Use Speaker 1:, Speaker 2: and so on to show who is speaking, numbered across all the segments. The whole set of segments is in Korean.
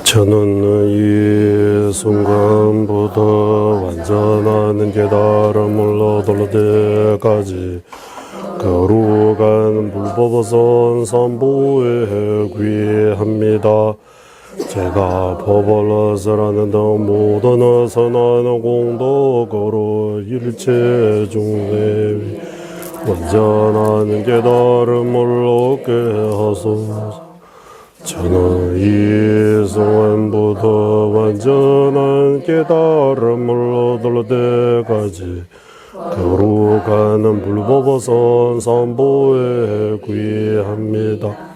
Speaker 1: 저는 이 순간부터 완전한 깨달음을 얻을 때까지 거룩한 불법선 삼보에 귀합니다. 제가 법을 설하는 등 모든 선한 공덕으로 일체 중에 완전한 깨달음을 얻게 하소서. 저는 이 순간부터 완전한 깨달음을 얻을 때까지 거룩한 불법선 삼보에 귀합니다.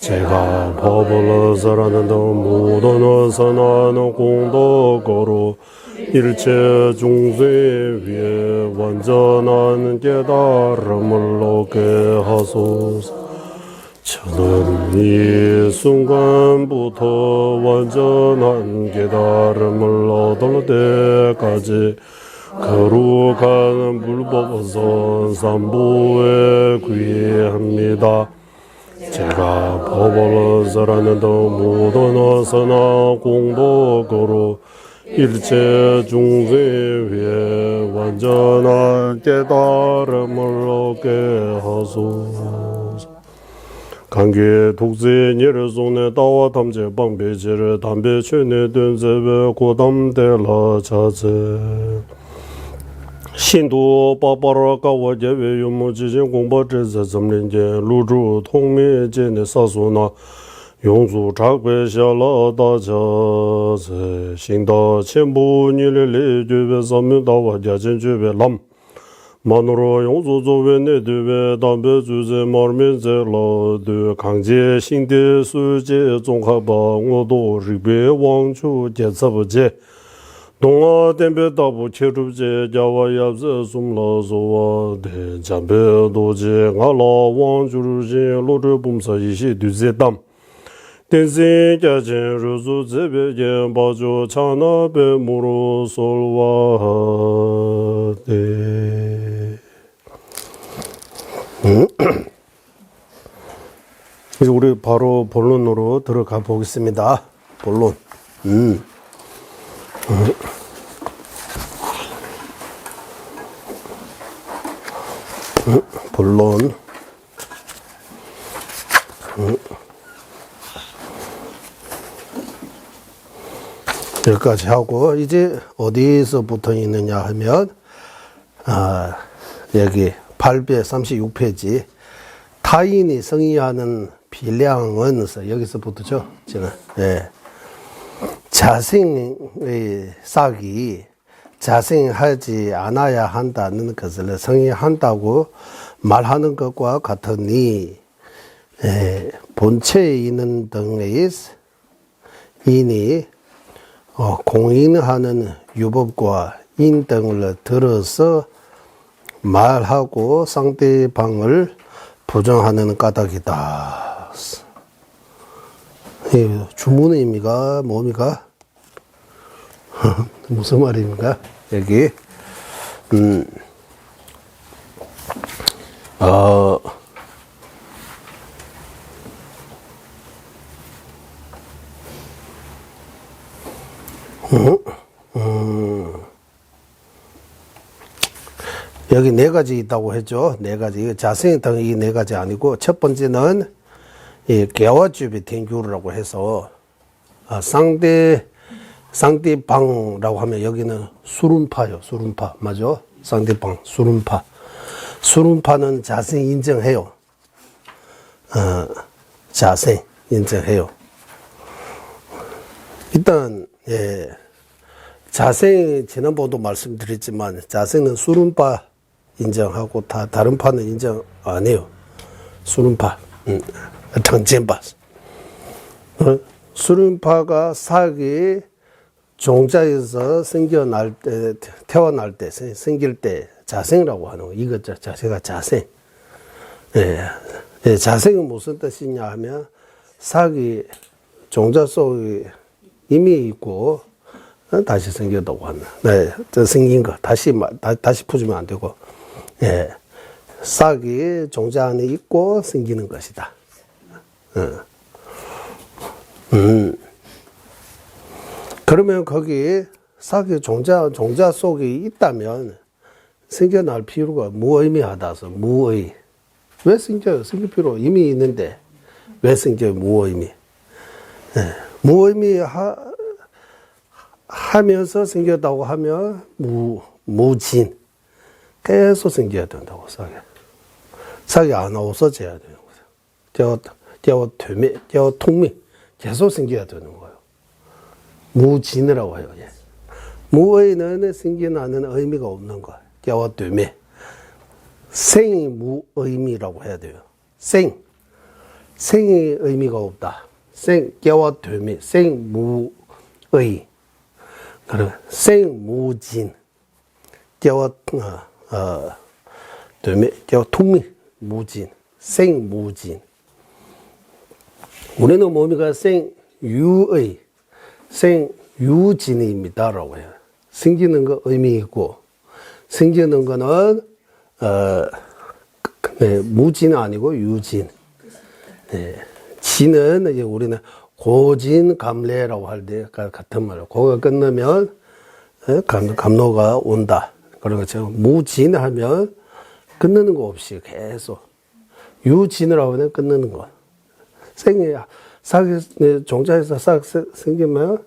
Speaker 1: 제가 법을 설하는 등 모든 선한 공덕으로 일체 중생 위에 완전한 깨달음을 얻게 하소서. 저는 이 순간부터 완전한 깨달음을 얻을 때까지 거룩한 불법선 삼보에 귀합니다. 제가 법을 설하는 등 모든 선한 공덕으로 일체 중생 위에 완전한 깨달음을 얻게 하소서. 관계 독재 예르송네 다와 탐제 방배제를 담배 최내 된제베 고담대라 자제 신도 바바라가 와제베 요모지진 공부제제 점린제 루주 통미제네 사소나 용수 작배샤라 다자제 신도 첨부니를 레주베 섬다와 자진주베 람 만으로 용조조베 내드베 담배 주제 마르면제라 강제 신대 수제 종합방 오도 리베 왕추 제사버제 동아 덴베 다부 체루제 자와야즈 숨라소와 대잠베 도제 알라 왕주르제 로르 봄사 이시 두제담 텐세 자제 루즈 제베제 바조 차나베 무로 솔와 데 이제 우리 바로 본론으로 들어가 보겠습니다. 본론. 본론. 여기까지 하고 이제 어디서 붙어 있느냐 하면 여기 8배 36페이지 타인이 성의하는 비량은 여기서 붙었죠. 저는 자생의 싹이 자생하지 않아야 한다는 것을 성의한다고 말하는 것과 같으니 본체에 있는 등의 인이 공인하는 유법과 인 등을 들어서 말하고 상대방을 부정하는 까닭이다. 주문의 의미가 뭡니까? 무슨 말입니까? 여기 여기 네 가지 있다고 했죠. 네 가지. 자세히 이 네 가지 아니고, 첫 번째는 이 개화주비 탱규라고 해서 상대방이라고 하면 여기는 수륜파요. 수륜파 맞죠? 상대방 수륜파. 수륜파는 자생 인정해요. 자생 인정해요. 일단 자생 지난번도 말씀드렸지만 자생은 수륜파 인정하고 다른 파는 인정 안 해요. 수륜파, 정전파. 수륜파가 사기 종자에서 태어날 때, 생길 때 자생이라고 하는 거. 이거 자세가 자생. 자생은 무슨 뜻이냐 하면 사기 종자 속에 이미 있고 다시 생겼다고 하면 네, 저 생긴 거 다시 풀주면 안 되고 예, 싹이 종자 안에 있고 생기는 것이다. 그러면 거기 싹이 종자 속에 있다면 생겨날 필요가 무의미하다서 무의. 왜 생겨요? 생길 필요 이미 있는데 왜 생겨요? 무의미. 예, 무의미 하면서 생겼다고 하면 무진. 계속 생겨야 된다고 싹이 안 없어져야 되는 거죠. 저 통미 계속 생겨야 되는 거예요. 무진이라고 해요. 예. 무의는 생겨나는 의미가 없는 거. 저 생이 무의미라고 해야 돼요. 생이 의미가 없다. 생무의. 그리고 생무진. 통미 무진. 생무진. 우리는 뭡니까? 생유의. 생유진입니다라고 해요. 생기는 거 의미 있고, 생기는 거는, 네, 무진은 아니고 유진. 네. 진은 이제 우리는 고진감래라고 할 때 같은 말이에요. 고가 끝나면 감로가 온다. 그리고 지금 무진 하면 끊는 거 없이 계속. 유진이라고 하면 끊는 거. 싹이, 종자에서 싹 생기면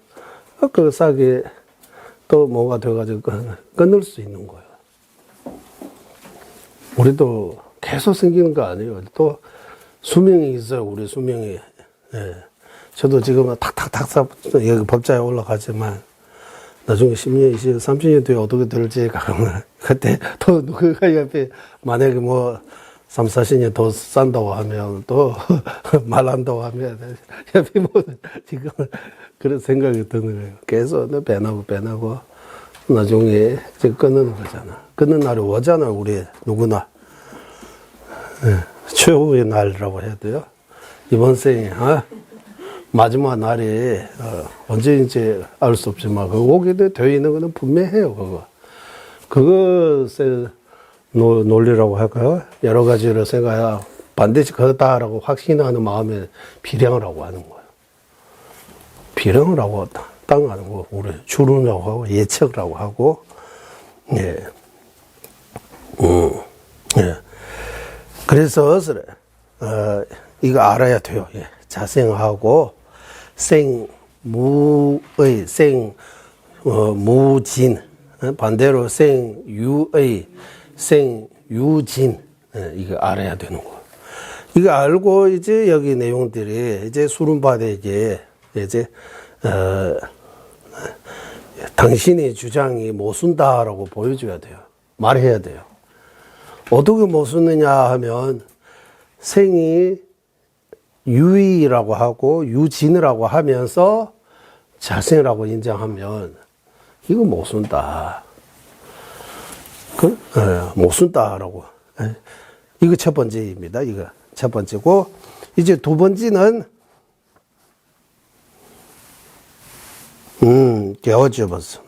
Speaker 1: 그 싹이 또 뭐가 돼가지고 끊을 수 있는 거예요. 우리도 계속 생기는 거 아니에요. 또 수명이 있어요. 우리 수명이. 예. 저도 지금은 탁탁탁 여기 법자에 올라가지만 나중에 10년, 20년, 30년 뒤에 어떻게 될지 그러면 그때 또 누가 옆에 만약에 뭐 3, 40년 더 산다고 하면 또 말한다고 하면 옆에 뭐 지금 그런 생각이 드는 거예요. 계속 배나고 나중에 이제 끊는 거잖아. 끊는 날이 오잖아요. 우리 누구나. 네. 최후의 날이라고 해야 돼요. 이번 생에 마지막 날이 언제인지 알 수 없지만 그 오게 되어 있는 거는 분명해요. 그것의 논리라고 할까요? 여러 가지를 생각해야 반드시 그렇다라고 확신하는 마음에 비량을 하고 하는 거예요. 비량을 하고 땅하는 거 우리 추론이라고 하고 예측이라고 하고 예. 예. 그래서 이거 알아야 돼요. 예. 자생하고 생무의 무진 반대로 생유의 생유진 이거 알아야 되는 거. 이거 알고 이제 여기 내용들이 이제 수른바대에게 이제 당신의 주장이 못 쓴다라고 보여줘야 돼요. 말해야 돼요. 어떻게 못 쓰느냐 하면 생이 유의라고 하고 유진이라고 하면서 자생이라고 인정하면 이거 못 쓴다. 못 쓴다라고. 이거 첫 번째입니다. 이거 첫 번째고 이제 두 번째는 개어줘봤어.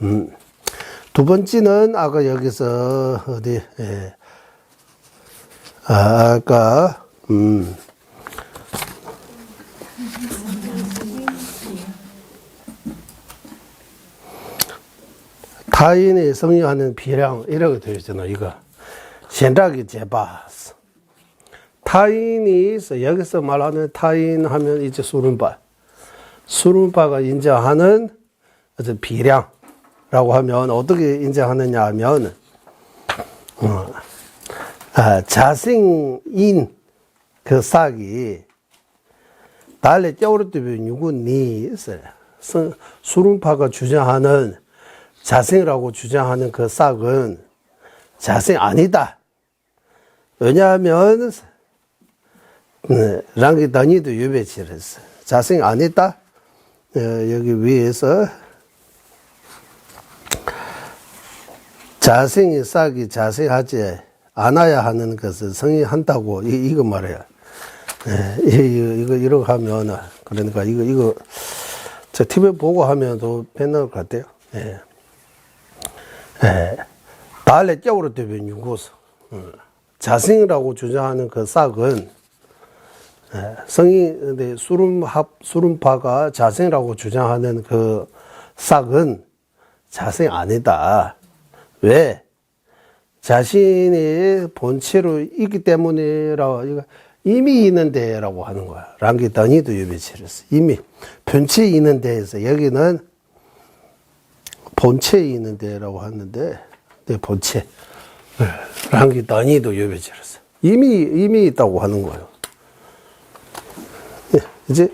Speaker 1: 두 번째는 아까 여기서 어디 아까 타인이 성취하는 비량 이라고 되어 있잖아요. 이거 현락이 제바스 타인이 있어. 여기서 말하는 타인 하면 이제 수른바가 인정하는 어떤 비량라고 하면 어떻게 인정하느냐 하면 자생인 그 싹이 달래 떼오르뜨면 누구니 있어요. 수른파가 주장하는 자생이라고 주장하는 그 싹은 자생 아니다. 왜냐하면 랑기 단위도 유배치를 했어. 자생 아니다. 여기 위에서 자생이 싹이 자생하지 않아야 하는 것을 성의한다고 이거 말해요. 이거 이러고 하면 그러니까 이거 저 TV 보고 하면 더 편할 것 같아요. 예. 예. 달래 껴오르 되면 유고서. 자생이라고 주장하는 그 싹은, 예. 성인, 수lum파가 자생이라고 주장하는 그 싹은 자생 아니다. 왜? 자신의 본체로 있기 때문이라고, 이거 이미 있는데라고 하는 거야. 랑기 단위도 유배치렸어. 이미 본체에 있는 데에서 여기는 본체에 있는 데라고 하는데, 내 본체. 랑기 단위도 유배치렸어. 이미 있다고 하는 거예요. 이제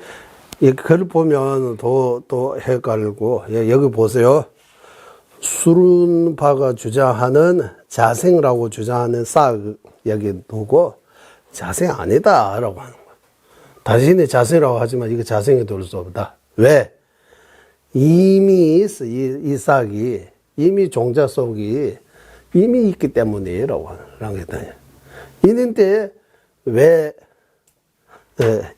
Speaker 1: 글을 보면 더 헷갈리고, 여기 보세요. 수lum파가 주장하는 자생이라고 주장하는 싹 여기 두고 자생 아니다 라고 하는 거야. 당신이 자생이라고 하지만 이거 자생이 될 수 없다. 왜? 이미 있어. 이 싹이 이미 종자 속이 이미 있기 때문에 라고 하는 거야. 있는데 왜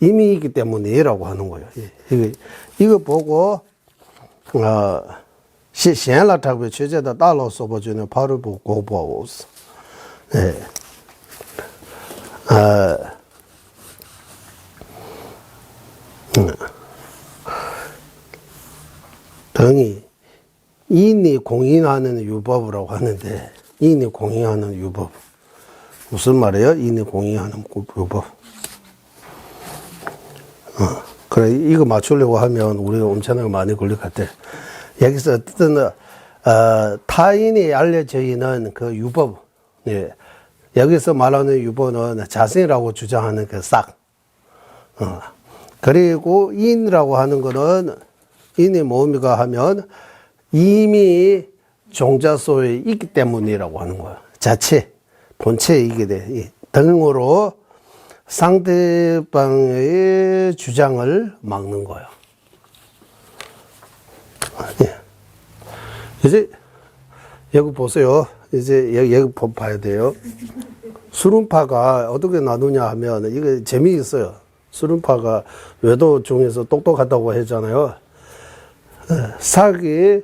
Speaker 1: 이미 있기 때문에 라고 하는 거예요. 이거 보고 显了特别确切的大脑说不准的跑了步过不是，등이 인이 공인하는 유법이라고 하는데 인이 공인하는 유법 무슨 말이에요? 인이 공인하는 유법. 그래 이거 맞추려고 하면 우리가 엄청나게 많이 걸릴 것 같아. 여기서 어쨌든 타인이 알려져 있는 그 유법, 예. 여기서 말하는 유법은 자생이라고 주장하는 그 싹, 그리고 인이라고 하는 거는 인이 뭡니까 하면 이미 종자 속에 있기 때문이라고 하는 거야. 자체, 본체에 있게 돼. 등으로 상대방의 주장을 막는 거예요. 이제 여기 보세요. 이제 여기 봐야 돼요. 수lum파가 어떻게 나누냐 하면 이거 재미있어요. 수lum파가 외도 중에서 똑똑하다고 했잖아요. 싹이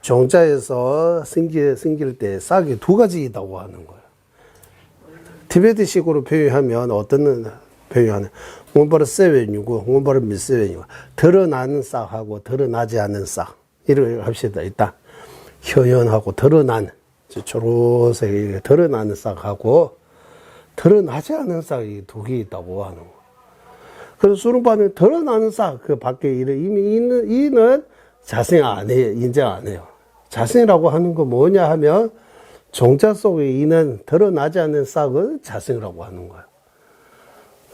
Speaker 1: 종자에서 생길 때 싹이 두 가지 있다고 하는 거예요. 티베트식으로 표현하면 어떤 표현하는 원바르 세웬이고 원바르 미세웬이고 드러나는 싹하고 드러나지 않는 싹 이렇게 합시다. 일단 현현하고 드러난 초록색이 드러나는 싹하고 드러나지 않는 싹이 두 개 있다고 하는 거. 그래서 수lum파는 드러나는 싹 그 밖에 이미 있는 이는 자생 안 해요. 인정 안 해요. 자생이라고 하는 거 뭐냐 하면 종자 속에 있는 드러나지 않는 싹을 자생이라고 하는 거예요.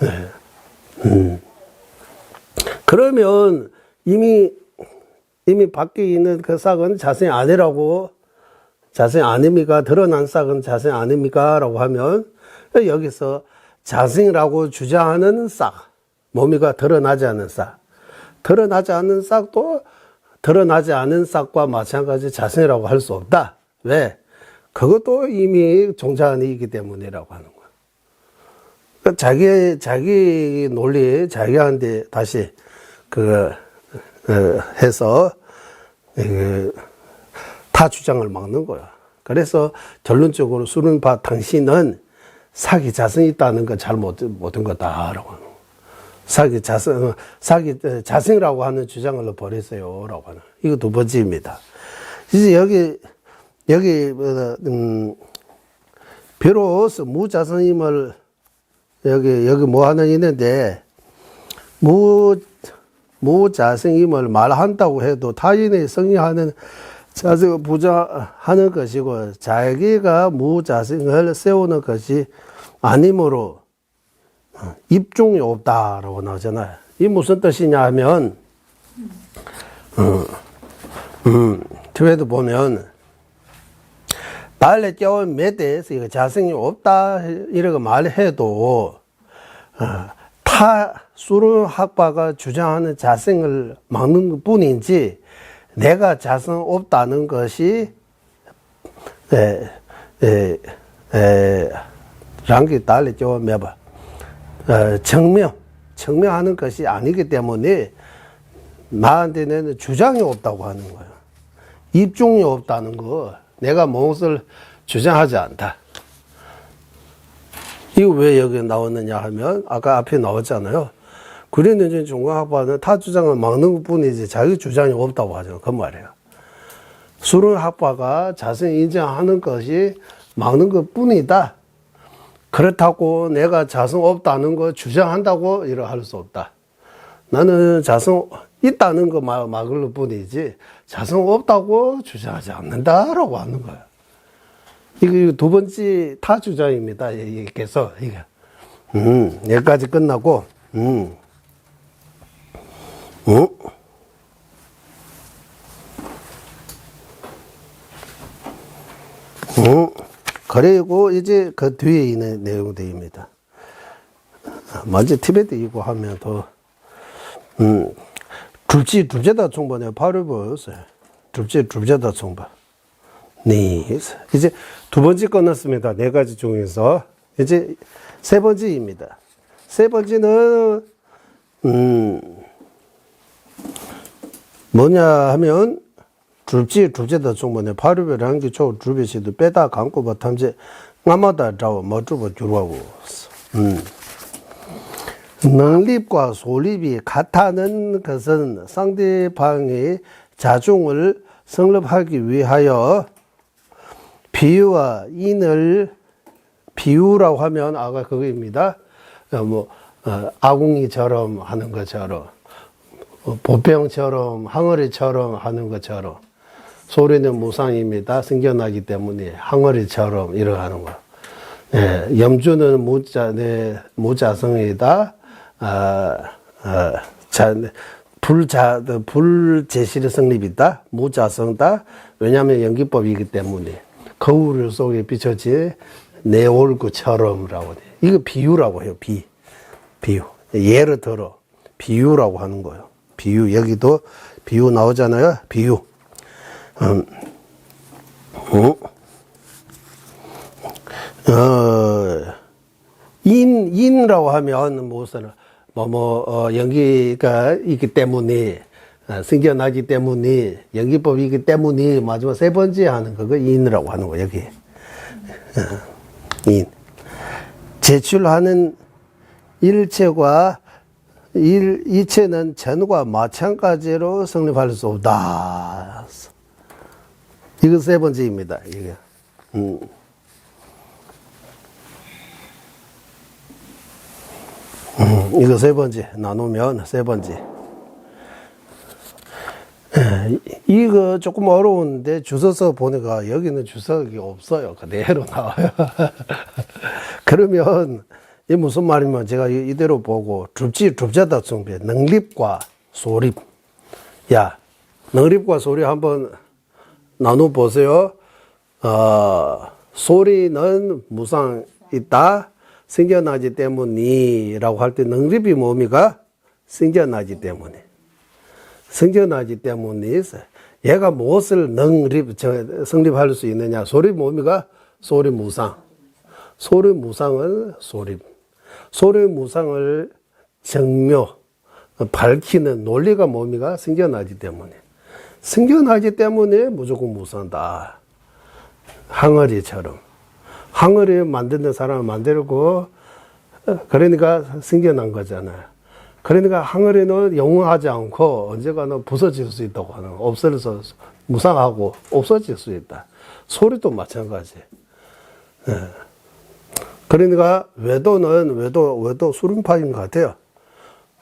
Speaker 1: 네. 그러면 이미 밖에 있는 그 싹은 자생 아니라고, 자생 아닙니까? 드러난 싹은 자생 아닙니까? 라고 하면, 여기서 자생이라고 주장하는 싹, 뭡니까? 드러나지 않는 싹. 드러나지 않는 싹도 드러나지 않은 싹과 마찬가지 자생이라고 할 수 없다. 왜? 그것도 이미 종자 안에 있기 때문이라고 하는 거야. 그러니까 자기 논리, 자기한테 다시, 해서 타 주장을 막는 거야. 그래서 결론적으로 수lum파 당신은 사기 자성이 있다는 건 잘 못한 거다라고 하는 거야. 사기 자성이라고 하는 주장을 버렸어요라고 하는. 이거 두 번째입니다. 이제 여기 비로소 무자성임을 여기 뭐 하나 있는데 무자성임을 말한다고 해도 타인의 성의하는 자성을 부정하는 것이고 자기가 무자성을 세우는 것이 아니므로 입중이 없다라고 나오잖아요. 이 무슨 뜻이냐 하면 뒤에도 보면 달래 깨운 매대에서 이거 자성이 없다 이렇게 말해도 수lum학파가 주장하는 자성을 막는 것 뿐이지 내가 자성 없다는 것이 랑기 달래 깨운 매바 증명하는 것이 아니기 때문에 나한테는 주장이 없다고 하는 거예요. 입중이 없다는 거, 내가 무엇을 주장하지 않다. 이거 왜 여기 나왔느냐 하면, 아까 앞에 나왔잖아요. 구리는전 중간학파는 타 주장을 막는 것 뿐이지 자기 주장이 없다고 하죠. 그 말이에요. 수능학파가 자신이 인정하는 것이 막는 것 뿐이다. 그렇다고 내가 자성 없다는 거 주장한다고 이러 할 수 없다. 나는 자성 있다는 거 막을 뿐이지 자성 없다고 주장하지 않는다라고 하는 거예요. 이거 두 번째 타 주장입니다. 그래서 이게 여기까지 끝나고 그리고 이제 그 뒤에 있는 내용들입니다. 먼저 티베트이고 하면 더, 둘째다 총반에 바로 보였어요. 둘째다 총반. 네. 이제 두 번째 끝났습니다. 네 가지 중에서. 이제 세 번째입니다. 세 번째는, 뭐냐 하면, 둘째다 총반에 바로 랑기 초 둘배시도 빼다 감고 바탐제 아마다 자워 멋주고 주라고. 능립과 소립이 같다는 것은 상대방의 자중을 성립하기 위하여 비유와 인을 비유라고 하면 아까 그거입니다. 아궁이처럼 하는 것처럼 보병처럼 항어리처럼 하는 것처럼 소리는 무상입니다. 생겨나기 때문에 항어리처럼 이러하는 거. 예, 염주는 무자성이다. 불제실의 성립이다. 무자성다. 왜냐하면 연기법이기 때문에 거울 속에 비춰진 내 얼굴처럼라고 돼. 이거 비유라고 해요. 비유. 예를 들어 비유라고 하는 거예요. 비유. 여기도 비유 나오잖아요. 비유. 인이라고 하면 무슨 연기가 있기 때문에 생겨나기 때문에 연기법이기 때문에 마지막 세 번째 하는 그거 인이라고 하는 거 여기 인 제출하는 이체는 전과 마찬가지로 성립할 수 없다. 이거 세 번째입니다. 이게. 이거 세 번째 나누면 세 번째. 이거 조금 어려운데 주워서 보니까 여기는 주석이 없어요. 그대로 나와요. 그러면 이 무슨 말이면 제가 이대로 보고 둘째다 정배 능립과 소립. 야, 능립과 소립 한번 나눠 보세요. 소리는 무상 있다. 생겨나기 때문이라고 할 때 능립이 뭡니까? 생겨나기 때문에. 생겨나기 때문에 얘가 무엇을 성립할 수 있느냐? 소립 뭡니까? 소립 무상. 소립 무상은 소립. 소립 무상을 정묘, 밝히는 논리가 뭡니까? 생겨나기 때문에. 생겨나기 때문에 무조건 무상다. 항어리처럼. 항어리 만드는 사람을 만들고, 그러니까 생겨난 거잖아요. 그러니까 항어리는 영원하지 않고 언젠가는 부서질 수 있다고 하는 거. 없어져서 무상하고 없어질 수 있다. 소리도 마찬가지. 그러니까 외도는 수lum파인 것 같아요.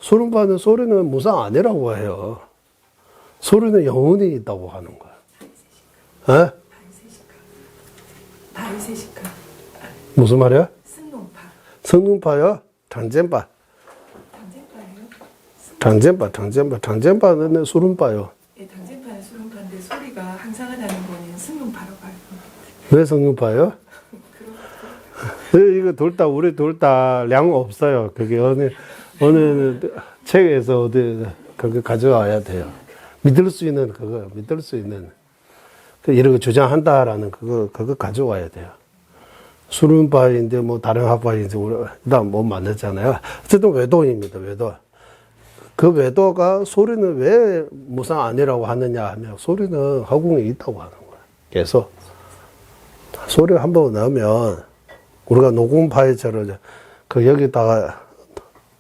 Speaker 1: 수lum파는 소리는 무상 아니라고 해요. 소리는 영원히 있다고 하는 거야.
Speaker 2: 다이세시카.
Speaker 1: 무슨 말이야?
Speaker 2: 승룡파.
Speaker 1: 성능파요? 장젠파. 장젠파는 수lum파요.
Speaker 2: 예, 당진파는 수lum파인데 소리가 항상하다는 거는 승룡파라고 알고.
Speaker 1: 왜 성능파요? 이거 우리 둘 다 량 없어요. 그게 어느 책에서 그거 가져와야 돼요. 믿을 수 있는 이런 거 주장한다라는 그거 가져와야 돼요. 수lum파인데 다른 학파인데 일단 못 만났잖아요. 어쨌든 외도입니다. 외도. 그 외도가 소리는 왜 무상 아니라고 하느냐 하면 소리는 허공에 있다고 하는 거야. 그래서 소리 한번 넣으면 우리가 녹음 파일처럼 그 여기다가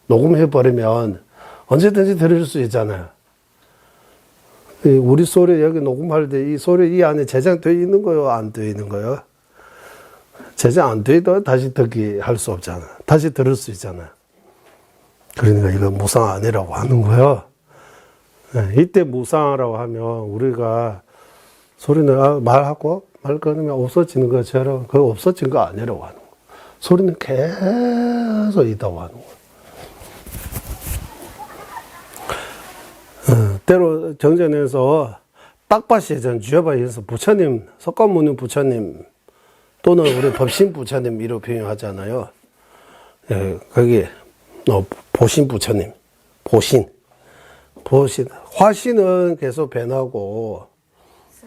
Speaker 1: 녹음해 버리면 언제든지 들을 수 있잖아요. 우리 소리 여기 녹음할 때 이 소리 이 안에 저장되어 있는 거요, 안 되어 있는 거요? 저장 안 되어도 다시 듣기 할 수 없잖아. 다시 들을 수 있잖아. 그러니까 이거 무상 아니라고 하는 거예요. 이때 무상이라고 하면 우리가 소리는 말하고 말 끊으면 없어지는 것처럼 그거 없어진 거 아니라고 하는 거예요. 소리는 계속 있다고 하는 거예요. 때로 정전에서 딱밭이 전 주여바에서 부처님, 석가모니 부처님 또는 우리 법신 부처님 이렇게 표현하잖아요. 예, 거기 보신 부처님, 보신, 화신은 계속 변하고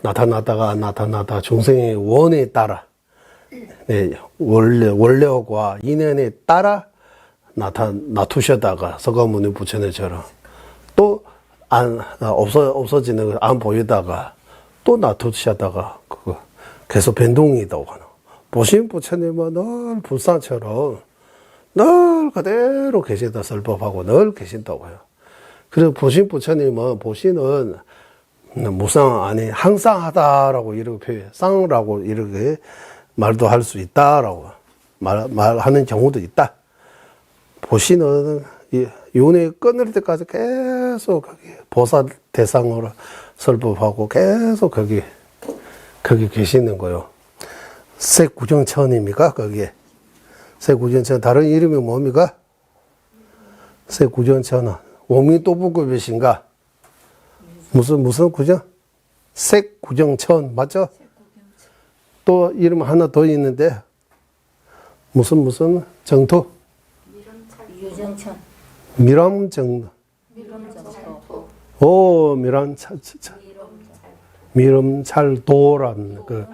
Speaker 1: 나타나다가 안 나타나다 중생의 원에 따라 네, 원래와 인연에 따라 나투셨다가 석가모니 부처님처럼 또 없어지는 걸 안 보이다가 또 놔두셨다가 그거 계속 변동이 있다고 하는. 보신 부처님은 늘 불상처럼 늘 그대로 계시다 설법하고 늘 계신다고 해요. 그래서 보신 부처님은 보신은 무상 아니 항상하다라고 이렇게 표현, 쌍라고 이렇게 말도 할 수 있다라고 말하는 경우도 있다. 보신은 윤회 끊을 때까지 계속 거기 보살 대상으로 설법하고 계속 거기 계시는 거요. 색구정천입니까? 거기에. 색구정천. 다른 이름이 뭡니까? 색구정천은 오미또부급이신가? 무슨 구정? 색구정천. 맞죠? 또 이름 하나 더 있는데, 무슨 정토?
Speaker 3: 유정천.
Speaker 1: 미람정. 오, 미람찰도라는 그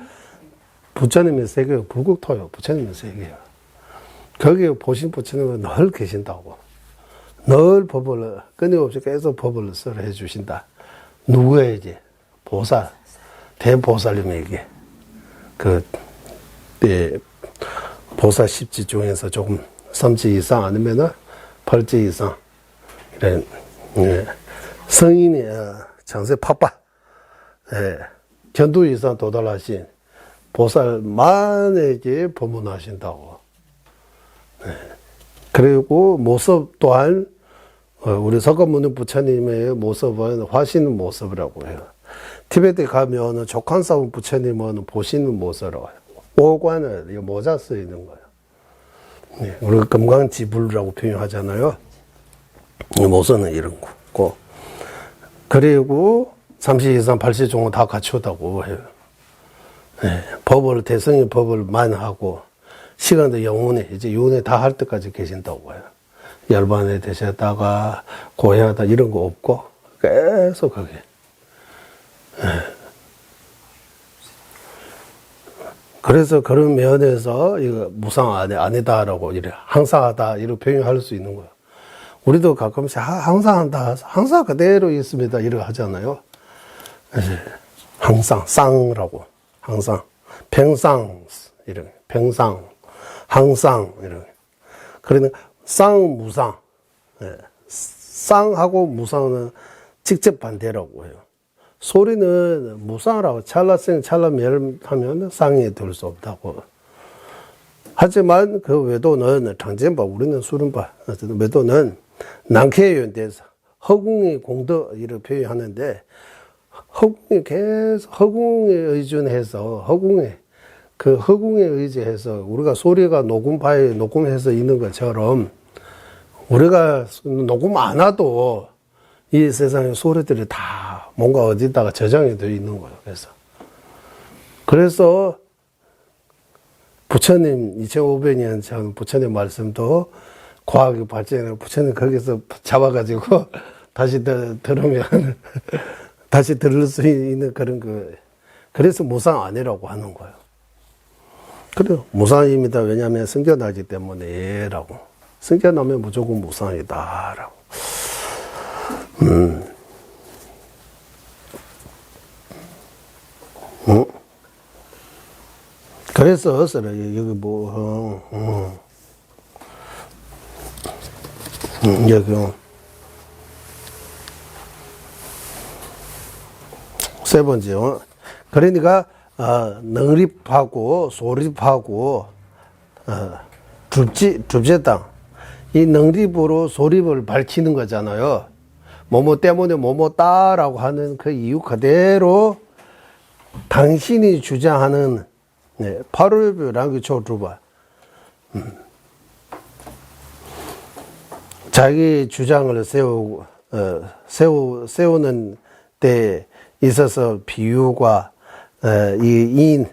Speaker 1: 부처님의 세계요. 불국토요. 부처님의 세계요. 거기에 보신 부처님은 늘 계신다고. 늘 법을, 끊임없이 계속 법을 해 주신다. 누구에게? 보살. 대보살님에게. 보살 10지 중에서 조금 3지 이상 아니면은 8지 이상. 이런, 성인이, 장세 파빠. 견두 이상 도달하신 보살만에게 법문하신다고. 그리고 모습 또한, 우리 석가모니 부처님의 모습은 화신 모습이라고 해요. 티베트에 가면 족한사원 부처님은 보시는 모습이라고 해요. 오관을 모자 쓰이는 거예요. 우리가 금강지불이라고 표현하잖아요. 모습은 이런 거고. 그리고 30 이상 80 종은 다 갖추었다고 해요. 대성의 법을 만하고, 시간도 영원히, 이제 윤회 다 할 때까지 계신다고 해요. 열반에 되셨다가, 고해하다 이런 거 없고, 계속 거기. 그래서 그런 면에서, 이거 무상 아니다라고, 이래, 항상하다, 이렇게 표현할 수 있는 거예요. 우리도 가끔씩 항상 한다, 항상 그대로 있습니다, 이렇게 하잖아요. 항상, 쌍라고, 항상, 평상, 이런, 평상, 항상, 이런. 그러니까, 쌍무상, 쌍하고 무상은 직접 반대라고 해요. 소리는 무상이라고, 찰나생, 찰나멸하면 쌍에 들 수 없다고. 하지만 그 외도는, 당전바, 우리는 수른바, 외도는 난쾌연대에서 허공의 공덕, 이렇게 표현하는데, 허공에 계속, 허공에 의존해서, 허공에 의지해서, 우리가 소리가 녹음 파일, 녹음해서 있는 것처럼, 우리가 녹음 안 해도, 이 세상의 소리들이 다 뭔가 어디다가 저장이 되어 있는 거예요. 그래서, 부처님, 2500년 전 부처님 말씀도, 과학이 발전해, 부처님 거기서 잡아가지고, 다시 들으면, 다시 들을 수 있는 그런 그래서 무상 아니라고 하는 거예요. 그래요. 무상입니다. 왜냐하면 성견하기 때문에, 라고. 성견하면 무조건 무상이다, 라고. 그래서 어서라 여기 여기 세 번째 그러니까 능립하고 소립하고 줍제당 이 능립으로 소립을 밝히는 거잖아요. 뭐뭐 때문에 뭐뭐다라고 하는 그 이유 그대로 당신이 주장하는 파르비라는 게 초주바 자기 주장을 세우는 데 있어서 비유가 이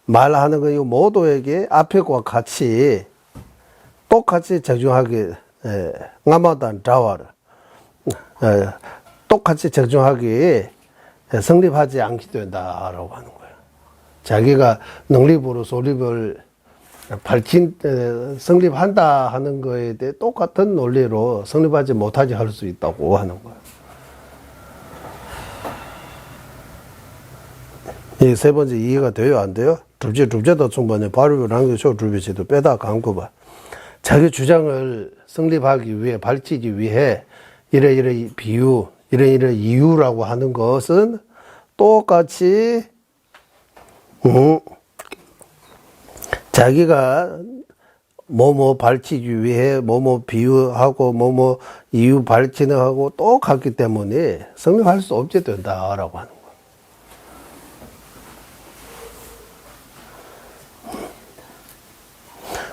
Speaker 1: 말하는 거 모두에게 앞에 과 같이 똑같이 적용하게 아마단 자와를 똑같이 적용하기 성립하지 않게 된다라고 하는 거예요. 자기가 능립으로 소립을 성립한다 하는 거에 대해 똑같은 논리로 성립하지 못하게 할 수 있다고 하는 거예요. 이 세 번째 이해가 돼요, 안 돼요? 둘째도 충분히 바로 랑교쇼 주비치도 빼다 감고 봐. 자기 주장을 성립하기 위해, 밝히기 위해 이래 비유, 이래 이유라고 하는 것은 똑같이 자기가 뭐뭐 밝히기 위해 뭐뭐 비유하고 뭐뭐 이유 밝히는 하고 똑같기 때문에 성립할 수 없게 된다라고 하는 거예요.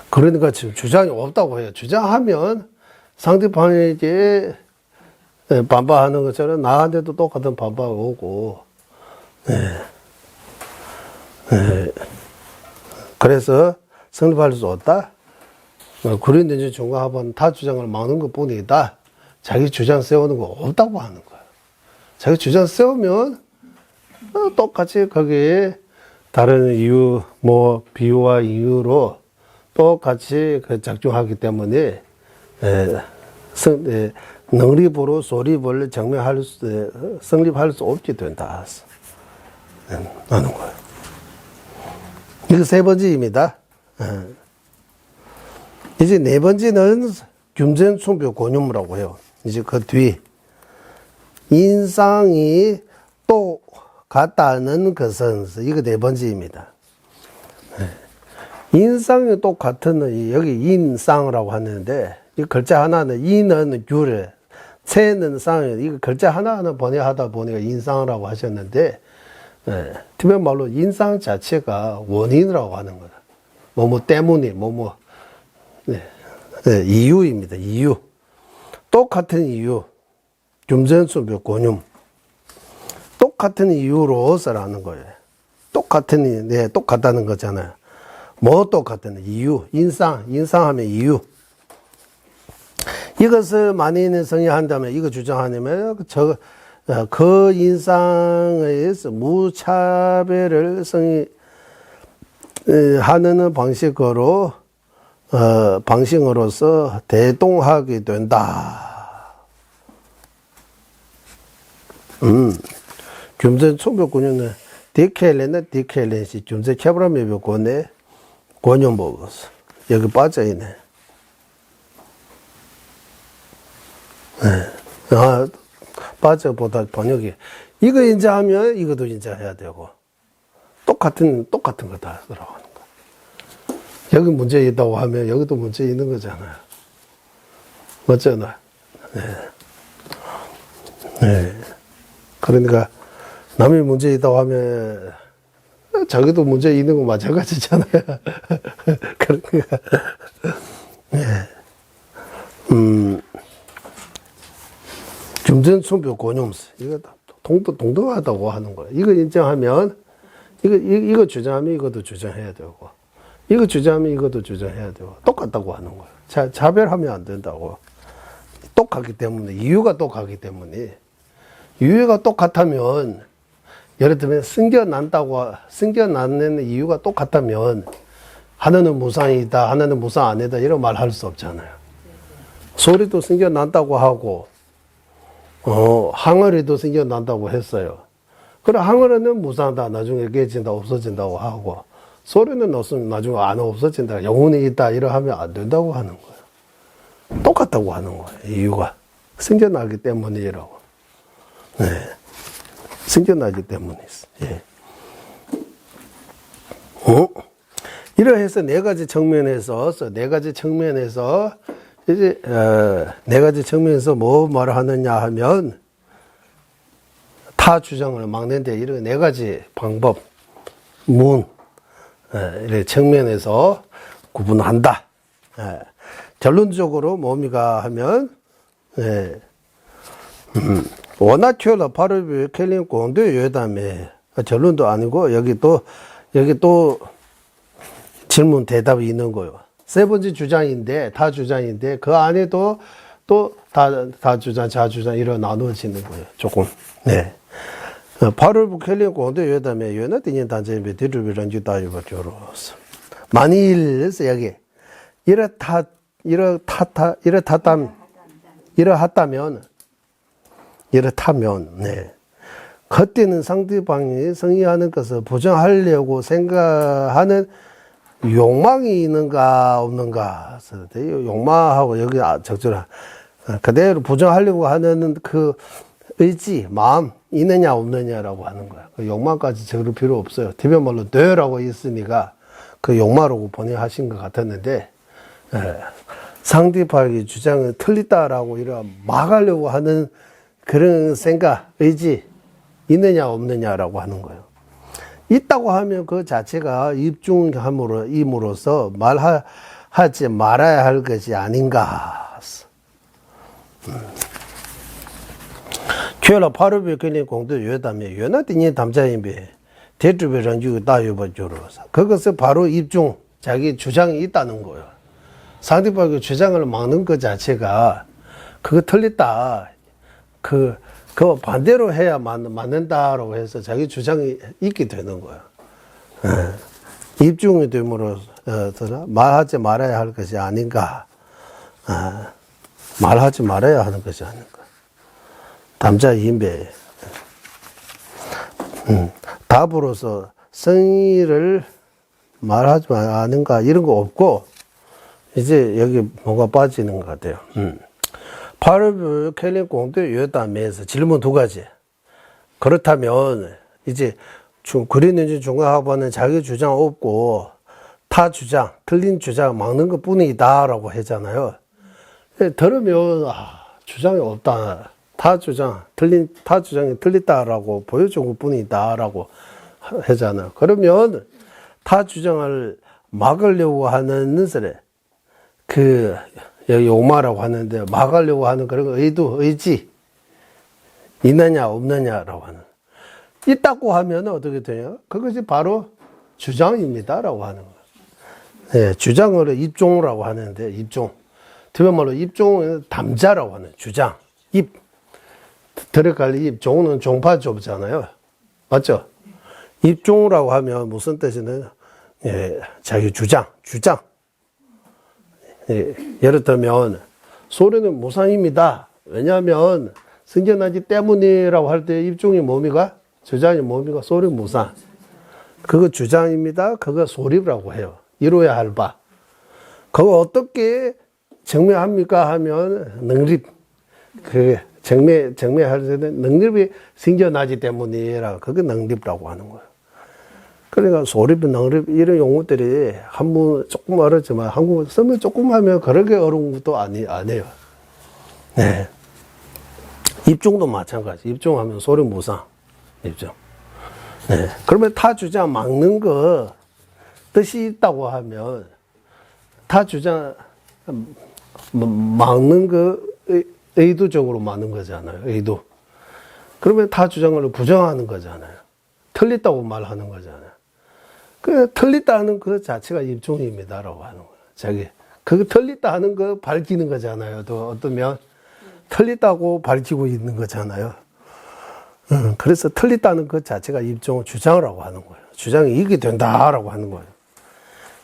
Speaker 1: 그러니까 지금 주장이 없다고 해요. 주장하면 상대방에게 반박하는 것처럼 나한테도 똑같은 반박이 오고, 그래서 성립할 수 없다. 그런데 중간합은 다 주장을 막는 것 뿐이다. 자기 주장 세우는 거 없다고 하는 거야. 자기 주장 세우면 똑같이 거기에 다른 이유, 뭐 비유와 이유로 똑같이 작용하기 때문에 능립으로 소립을 성립할 수 없게 된다 하는 거예요. 이거 세 번째입니다. 이제 네 번째는 균전충표 권유무라고 해요. 이제 그 뒤 인상이 똑같다는 것은 이거 네 번째입니다. 인상이 똑같은 여기 인상이라고 하는데 이 글자 하나는 이는 규래, 채는 쌍이 이거 글자 하나하나 번역하다 보니까 인상이라고 하셨는데 티베트 말로 인상 자체가 원인이라고 하는 거다. 뭐뭐 때문에 뭐뭐 이유입니다. 이유 똑같은 이유 균전충표 권유 똑같은 이유로서라는 거예요. 똑같다는 거잖아요. 뭐 똑같은 이유, 인상하면 이유. 이것을 만인의 성의한다면, 이거 주장하냐면, 그 인상에서 무차별을 하는 방식으로서 대동하게 된다. 균전 총벽군은 디켈렌시 균전 캐브라메비 권에 권용 먹었어. 여기 빠져있네. 빠져보다 번역이. 이거 인자하면 이것도 인자해야 되고. 똑같은 거다. 들어가는 거. 여기 문제 있다고 하면 여기도 문제 있는 거잖아요. 맞잖아. 그러니까 남이 문제 있다고 하면 자기도 문제 있는 거 마찬가지잖아요. 그러니까 균전충표 권유무스 이거 동등하다고 하는 거예요. 이거 인정하면 이거 주장하면 이것도 주장해야 되고 이거 주장하면 이것도 주장해야 되고 똑같다고 하는 거예요. 차별하면 안 된다고. 똑같기 때문에 이유가 똑같기 때문에 이유가 똑같다면 예를 들면 승겨나는 이유가 똑같다면 하나는 무상이다, 하나는 무상 아니다 이런 말 할 수 없잖아요. 소리도 승겨난다고 하고 항아리도 생겨난다고 했어요. 그래, 항아리는 무상하다. 나중에 깨진다, 없어진다고 하고, 소리는 없으면 나중에 안 없어진다. 영혼이 있다. 이러 하면 안 된다고 하는 거예요. 똑같다고 하는 거예요. 이유가. 생겨나기 때문이라고. 네. 생겨나기 때문에 있어. 예. 이러해서 네 가지 측면에서 이제 네 가지 측면에서 뭐 말을 하느냐 하면 타 주장을 막는데 이런 네 가지 방법, 이런 측면에서 구분한다. 결론적으로 뭡니까 하면 원하초라 바로 켈린 공도 요담에 결론도 아니고 여기 또 질문 대답이 있는 거예요. 세 번째 주장인데 다 주장인데 그 안에도 또 다 주장, 자주장 이런 나누어지는 거예요. 조금. 네. 바로 켈린 공도 요담에 요나 띵인 단점에 뒤르비란 주다요 버죠로서. 만일 여기 이렇다면, 네. 그때는 상대방이 성의하는 것을 보장하려고 생각하는 욕망이 있는가, 없는가. 욕망하고 여기 적절한, 그대로 보장하려고 하는 그 의지, 마음, 있느냐, 없느냐라고 하는 거야. 그 욕망까지 적을 필요 없어요. 대변말로 되라고 있으니까 그 욕망으로 번역하신 것 같았는데, 상대방의 주장은 틀리다라고 이런 막으려고 하는 그런 생각, 의지 있느냐 없느냐라고 하는 거예요. 있다고 하면 그 자체가 입증함으로써 말하지 말아야 할 것이 아닌가. 최라 바르베 켈린 공도 요담에 요나띵이 담자인베 대주베랑 유 다요버죠로서 그것을 바로 입증 자기 주장이 있다는 거예요. 상대방의 주장을 막는 것 자체가 그거 틀렸다. 그 반대로 해야 맞는다라고 해서 자기 주장이 있게 되는 거예요. 입증이 됨으로써 말하지 말아야 할 것이 아닌가. 말하지 말아야 하는 것이 아닌가. 담자 인배. 답으로서 성의를 말하지 않은가 이런 거 없고 이제 여기 뭐가 빠지는 것 같아요. 바로 켈린 공도 요담에서 질문 두 가지. 그렇다면 이제 그리는지 중간학번은 자기 주장 없고 타 주장, 틀린 주장 막는 것 뿐이다라고 하잖아요. 들으면 주장이 없다. 타 주장이 틀리다라고 보여준 것 뿐이다라고 하잖아요. 그러면 타 주장을 막으려고 하는 소리. 여기 욕마라고 하는데, 막으려고 하는 그런 의지, 있느냐, 없느냐라고 하는. 있다고 하면 어떻게 돼요? 그것이 바로 주장입니다라고 하는 거예요. 네, 주장으로 입종이라고 하는데, 입종. 드변말로 입종은 담자라고 하는 주장. 들어갈 입, 종은 종파조잖아요. 맞죠? 입종이라고 하면 무슨 뜻이냐? 자기 주장. 예를 들면 소리는 무상입니다. 왜냐하면 생겨나기 때문이라고 할 때 입종이 뭡니까? 주장이 뭡니까? 소리 무상. 그거 주장입니다. 그거 소리라고 해요. 이루어야 할 바. 그거 어떻게 증명합니까? 하면 능립. 증명할 때는 능립이 생겨나기 때문이라 그게 능립이라고 하는 거예요. 그러니까 소립, 능립 이런 용어들이 한번 조금 어렵지만 한국어 쓰면 조금 하면 그렇게 어려운 것도 아니에요. 네. 입종도 마찬가지. 입종하면 소리 무상. 입종. 네. 그러면 타 주장 막는 거 뜻이 있다고 하면 타 주장 막는 거 의도적으로 막는 거잖아요. 의도. 그러면 타 주장을 부정하는 거잖아요. 틀렸다고 말하는 거잖아요. 그 틀렸다는 그 자체가 입종입니다라고 하는 거예요. 그거 틀렸다 하는 거 밝히는 거잖아요. 또 어떠면 틀렸다고 밝히고 있는 거잖아요. 그래서 틀렸다는 그 자체가 입종 주장이라고 하는 거예요. 주장이 이게 된다라고 하는 거예요.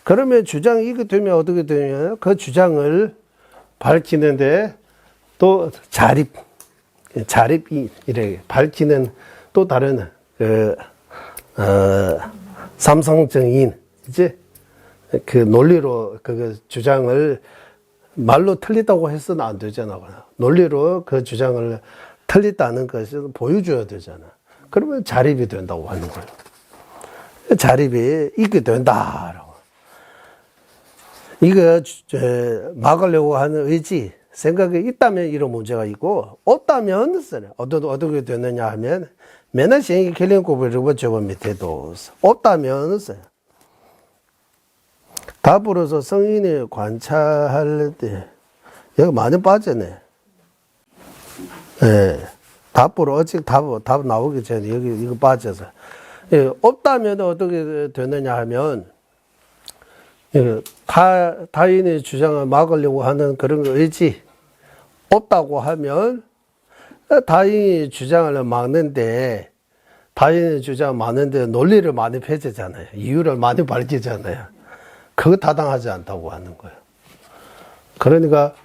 Speaker 1: 그러면 주장이 이게 되면 어떻게 되냐면 그 주장을 밝히는데 또 자립, 자립이 이렇게 밝히는 또 다른 삼성정인 이제 그 논리로 그 주장을 말로 틀리다고 해서는 안 되잖아. 논리로 그 주장을 틀리다는 것을 보여줘야 되잖아. 그러면 자립이 된다고 하는 거예요. 자립이 있게 된다라고. 이거 막으려고 하는 의지, 생각이 있다면 이런 문제가 있고, 없다면 어떻게 되느냐 하면 맨날 생이 결론고비를 저거 밑에도 없다면 답으로서 성인을 관찰할 때 여기 많이 빠졌네. 예. 답으로 아직 답 나오기 전에 여기 이거 빠져서. 예, 없다면 어떻게 되느냐 하면 타인의 주장을 막으려고 하는 그런 의지 없다고 하면 타인의 주장을 막는데 논리를 많이 펼치잖아요. 이유를 많이 밝히잖아요. 그거 타당하지 않다고 하는 거예요. 그러니까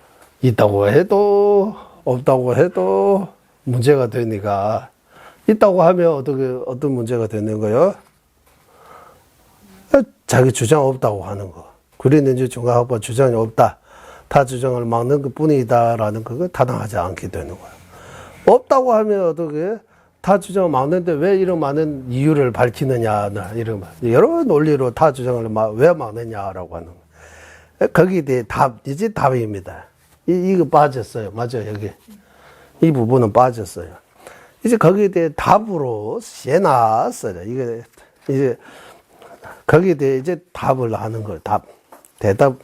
Speaker 1: 있다고 해도 없다고 해도 문제가 되니까 있다고 하면 어떤 문제가 되는 거예요? 자기 주장 없다고 하는 거. 그리는지 중간학파 주장이 없다. 타 주장을 막는 것 뿐이다라는 그거 타당하지 않게 되는 거예요. 없다고 하면 어떻게 타 주장을 막는데 왜 이런 많은 이유를 밝히느냐, 이런 여러 논리로 타 주장을 왜 막느냐라고 하는 거예요. 거기에 대해 이제 답입니다. 이거 빠졌어요. 맞아요, 여기. 이 부분은 빠졌어요. 이제 거기에 대해 답으로 해놨어요. 이게 이제 거기에 대해 이제 답을 하는 거예요. 대답.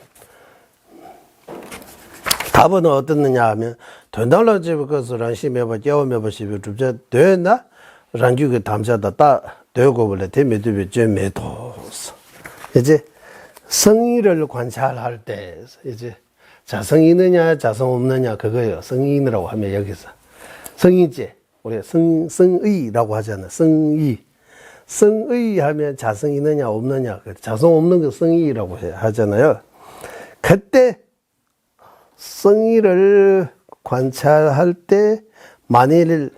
Speaker 1: 답은 어떻느냐 하면 된다는 집의 것을 안심해봐 깨워매봐 싶어 줍자 되나 란규게 담자다 따 되고 볼래 대매두배 쨘매도서 이제 성의를 관찰할 때 이제 자성이 있느냐 자성 없느냐 그거예요. 성의라고 하면 여기서 성의제 우리 성의라고 하잖아. 성의 하면 자성이 있느냐 없느냐 자성 없는 거 성의라고 하잖아요. 그때 성의를 관찰할 때 만일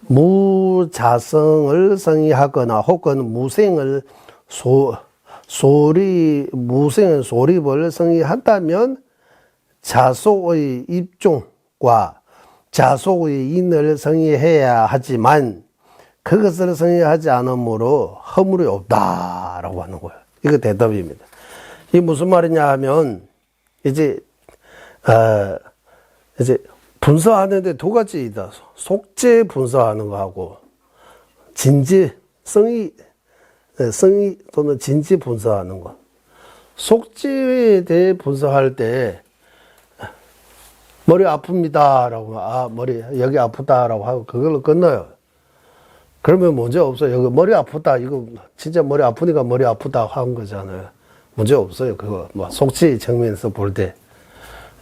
Speaker 1: 무자성을 성의하거나 혹은 무생을 무생의 소립을 성의한다면 자속의 입종과 자속의 인을 성의해야 하지만 그것을 성의하지 않으므로 허물이 없다라고 하는 거예요. 이거 대답입니다. 이게 무슨 말이냐 하면 이제 분석하는데 두 가지 있다. 속죄 분석하는 거하고 진지, 성의 또는 진지 분석하는 거. 속죄에 대해 분석할 때 머리 아픕니다라고 머리 여기 아프다라고 하고 그걸로 끝나요. 그러면 문제 없어요. 여기 머리 아프다 이거 진짜 머리 아프니까 머리 아프다 한 거잖아요. 문제 없어요. 그거 뭐 속죄 측면에서 볼 때.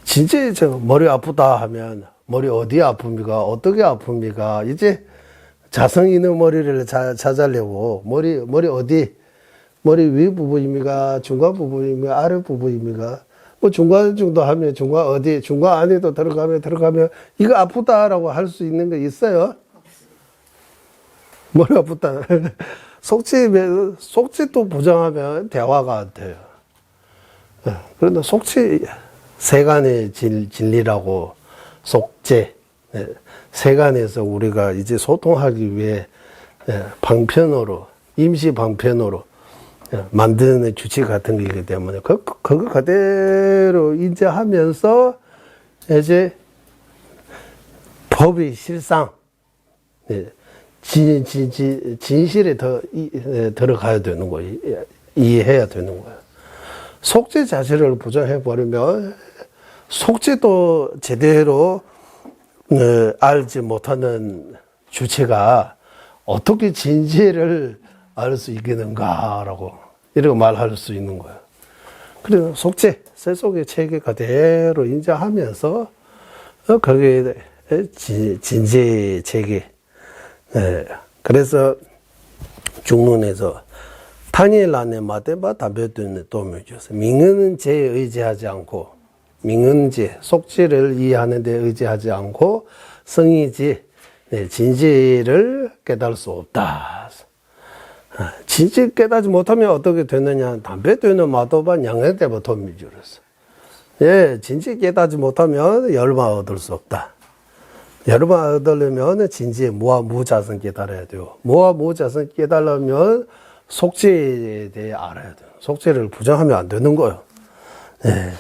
Speaker 1: 진짜 머리 아프다 하면 머리 어디 아픕니까? 어떻게 아픕니까? 이제 자성 있는 머리를 찾으려고 머리 어디? 머리 위 부분입니까? 중간 부분입니까? 아래 부분입니까? 뭐 중간 정도 하면 중간 어디? 중간 안에도 들어가면 이거 아프다라고 할 수 있는 거 있어요? 머리 아프다. 속죄 또 부정하면 대화가 안 돼요. 그런데 속죄 세간의 진리라고 속죄 세간에서 우리가 이제 소통하기 위해 방편으로 임시 방편으로 만드는 규칙 같은 거이기 때문에 그거 그대로 인정하면서 이제 법의 실상 진실에 더 들어가야 되는 거예요. 이해해야 되는 거예요. 속죄 자체를 부정해버리면 속죄도 제대로 알지 못하는 주체가 어떻게 진실을 알 수 있겠는가라고 이렇게 말할 수 있는 거예요. 그래서 속죄, 세속의 체계 그대로 인정하면서 거기에 진제 체계 그래서 중론에서 당일안에 마대바 담배되는 도움을 줘서 민은제에 의지하지 않고 민은제 속죄를 이해하는 데 의지하지 않고 성이지, 네, 진지를 깨달을 수 없다. 진지 깨닫지 못하면 어떻게 되느냐. 담배 되는 마도바 양해대바 도미주로서. 예, 진지 깨닫지 못하면 열마 얻을 수 없다. 열마 얻으려면 진지의 무와 무자성 깨달아야 돼요. 무와 무자성 깨달으면 속죄에 대해 알아야 돼요. 속죄를 부정하면 안 되는 거예요. 예.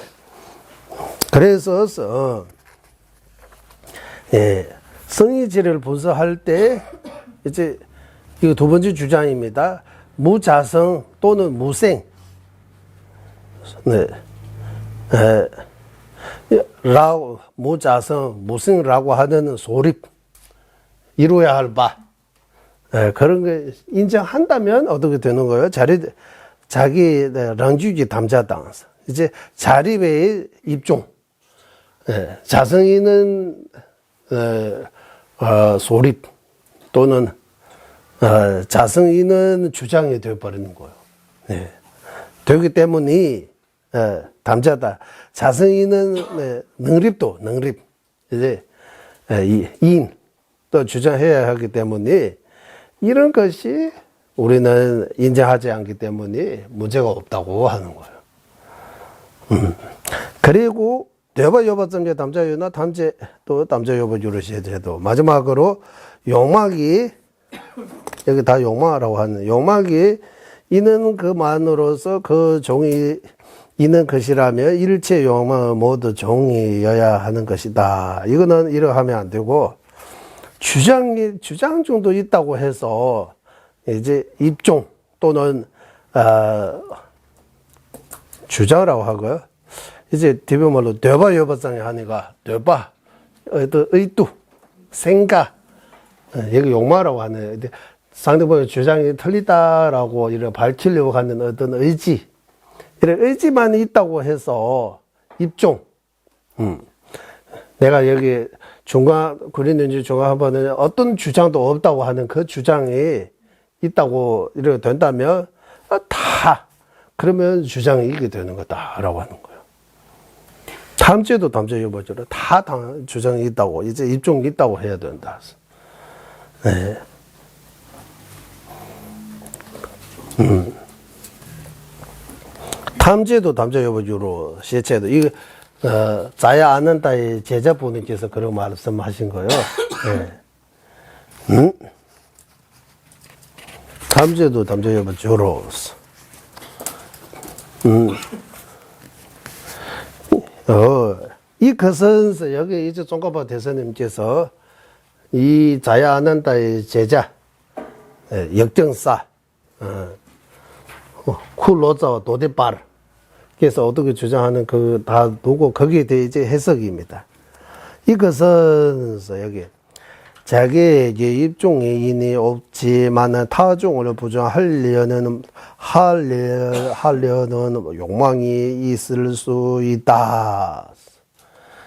Speaker 1: 그래서, 예, 성의지를 분석할 때, 이제, 이거 두 번째 주장입니다. 무자성 또는 무생. 네. 라고, 무자성, 무생이라고 하는 소립. 이루어야 할 바. 그런 거 인정한다면 어떻게 되는 거예요? 자기 랑주지 담자당. 이제 자립의 입종. 자성이는, 소립 또는, 자성이는 주장이 되어버리는 거예요. 네. 되기 때문에, 담자다. 자성이는 능립도, 능립. 이제, 인, 또 주장해야 하기 때문에, 이런 것이 우리는 인정하지 않기 때문에 문제가 없다고 하는 거예요. 그리고, 여바 여바점제 담자유나 담제, 또 담자 여바 유르시에도 마지막으로 욕망이, 여기 다 욕망이라고 하는, 욕망이 있는 그만으로서 그 종이 있는 것이라면 일체 욕망은 모두 종이여야 하는 것이다. 이거는 이러하면 안 되고, 주장 정도 있다고 해서, 이제 입종 또는, 주장이라고 하고요. 이제 대표말로 되바 여바장에 하니까, 되바, 의뚜, 생각, 여기 욕망이라고 하는, 상대방의 주장이 틀리다라고 이렇게 밝히려고 하는 어떤 의지, 이런 의지만 있다고 해서 입종, 내가 여기 그린는지 중간한번에 어떤 주장도 없다고 하는 그 주장이 있다고 이렇게 된다면 다 그러면 주장이 이게 되는 거다라고 하는 거예요. 다음 주에도 담자 여보죠. 다 주장이 있다고 이제 입종이 있다고 해야 된다. 네. 탐제도 담자 여보주로 시체도 이거 자야 않는다의 제자분께서 그런 말씀하신 거예요. 네. 탐제도 담자 여보주로 이 것은 여기 이제 종가파 대선님께서 이 자야 않는다의 제자 역정사 쿨로자와 도대바르 그래서 어떻게 주장하는 그 다 두고 거기에 대해 이제 해석입니다. 이것은 여기 자기의 입종이 없지만 타종을 부정하려는 욕망이 있을 수 있다.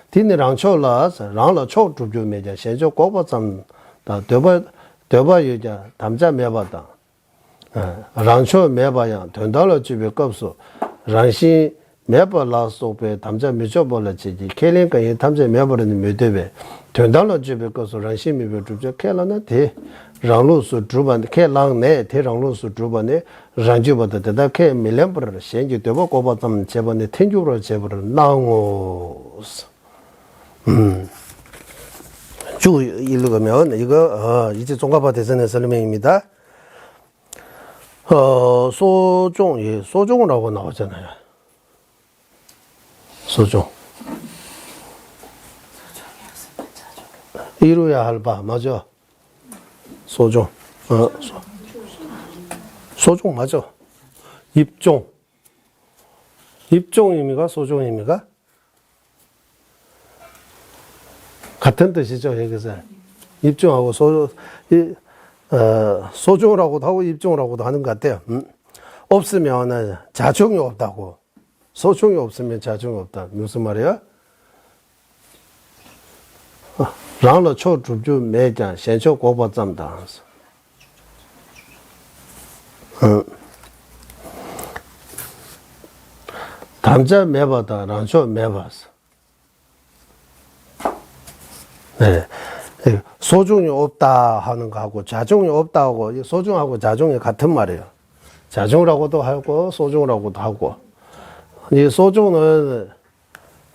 Speaker 1: 디니랑초라 랑라초 주주메자 현재 고보점 되바 여자 담자 매바다. 랑초 매바야 된다로 집에 껍수 랑시 매바라소베 담자 미쳐벌지 켈링가 이 담자 매버는 메데베 된다로 집에 껍수 랑시 매버 주제 켈라나데 랑로스 주반 켈랑네 대랑로스 주반에 랑지보다 대다 켈 밀렘버 현재 되바 고보점 제번에 텐주로 제버를 나오스 쭉 읽으면 이거 이제 종가파 대선의 설명입니다. 소종, 소종이라고 나오잖아요. 소종. 이루어야 할 바, 맞아. 소종. 소종, 맞아. 입종. 입종입니까? 소종입니까? 같은 뜻이죠, 여기서. 입종하고 소종이라고도 하고 입종이라고도 하는 것 같아요. 없으면 자종이 없다고. 소종이 없으면 자종이 없다. 무슨 말이야? 랑러 초 주주 매장 현초 고보점다. 담자 매바다 랑초 매바스. 네. 소중이 없다 하는 거하고 자중이 없다고, 소중하고 자중이 같은 말이에요. 자중이라고도 하고 소중이라고도 하고. 이 소중은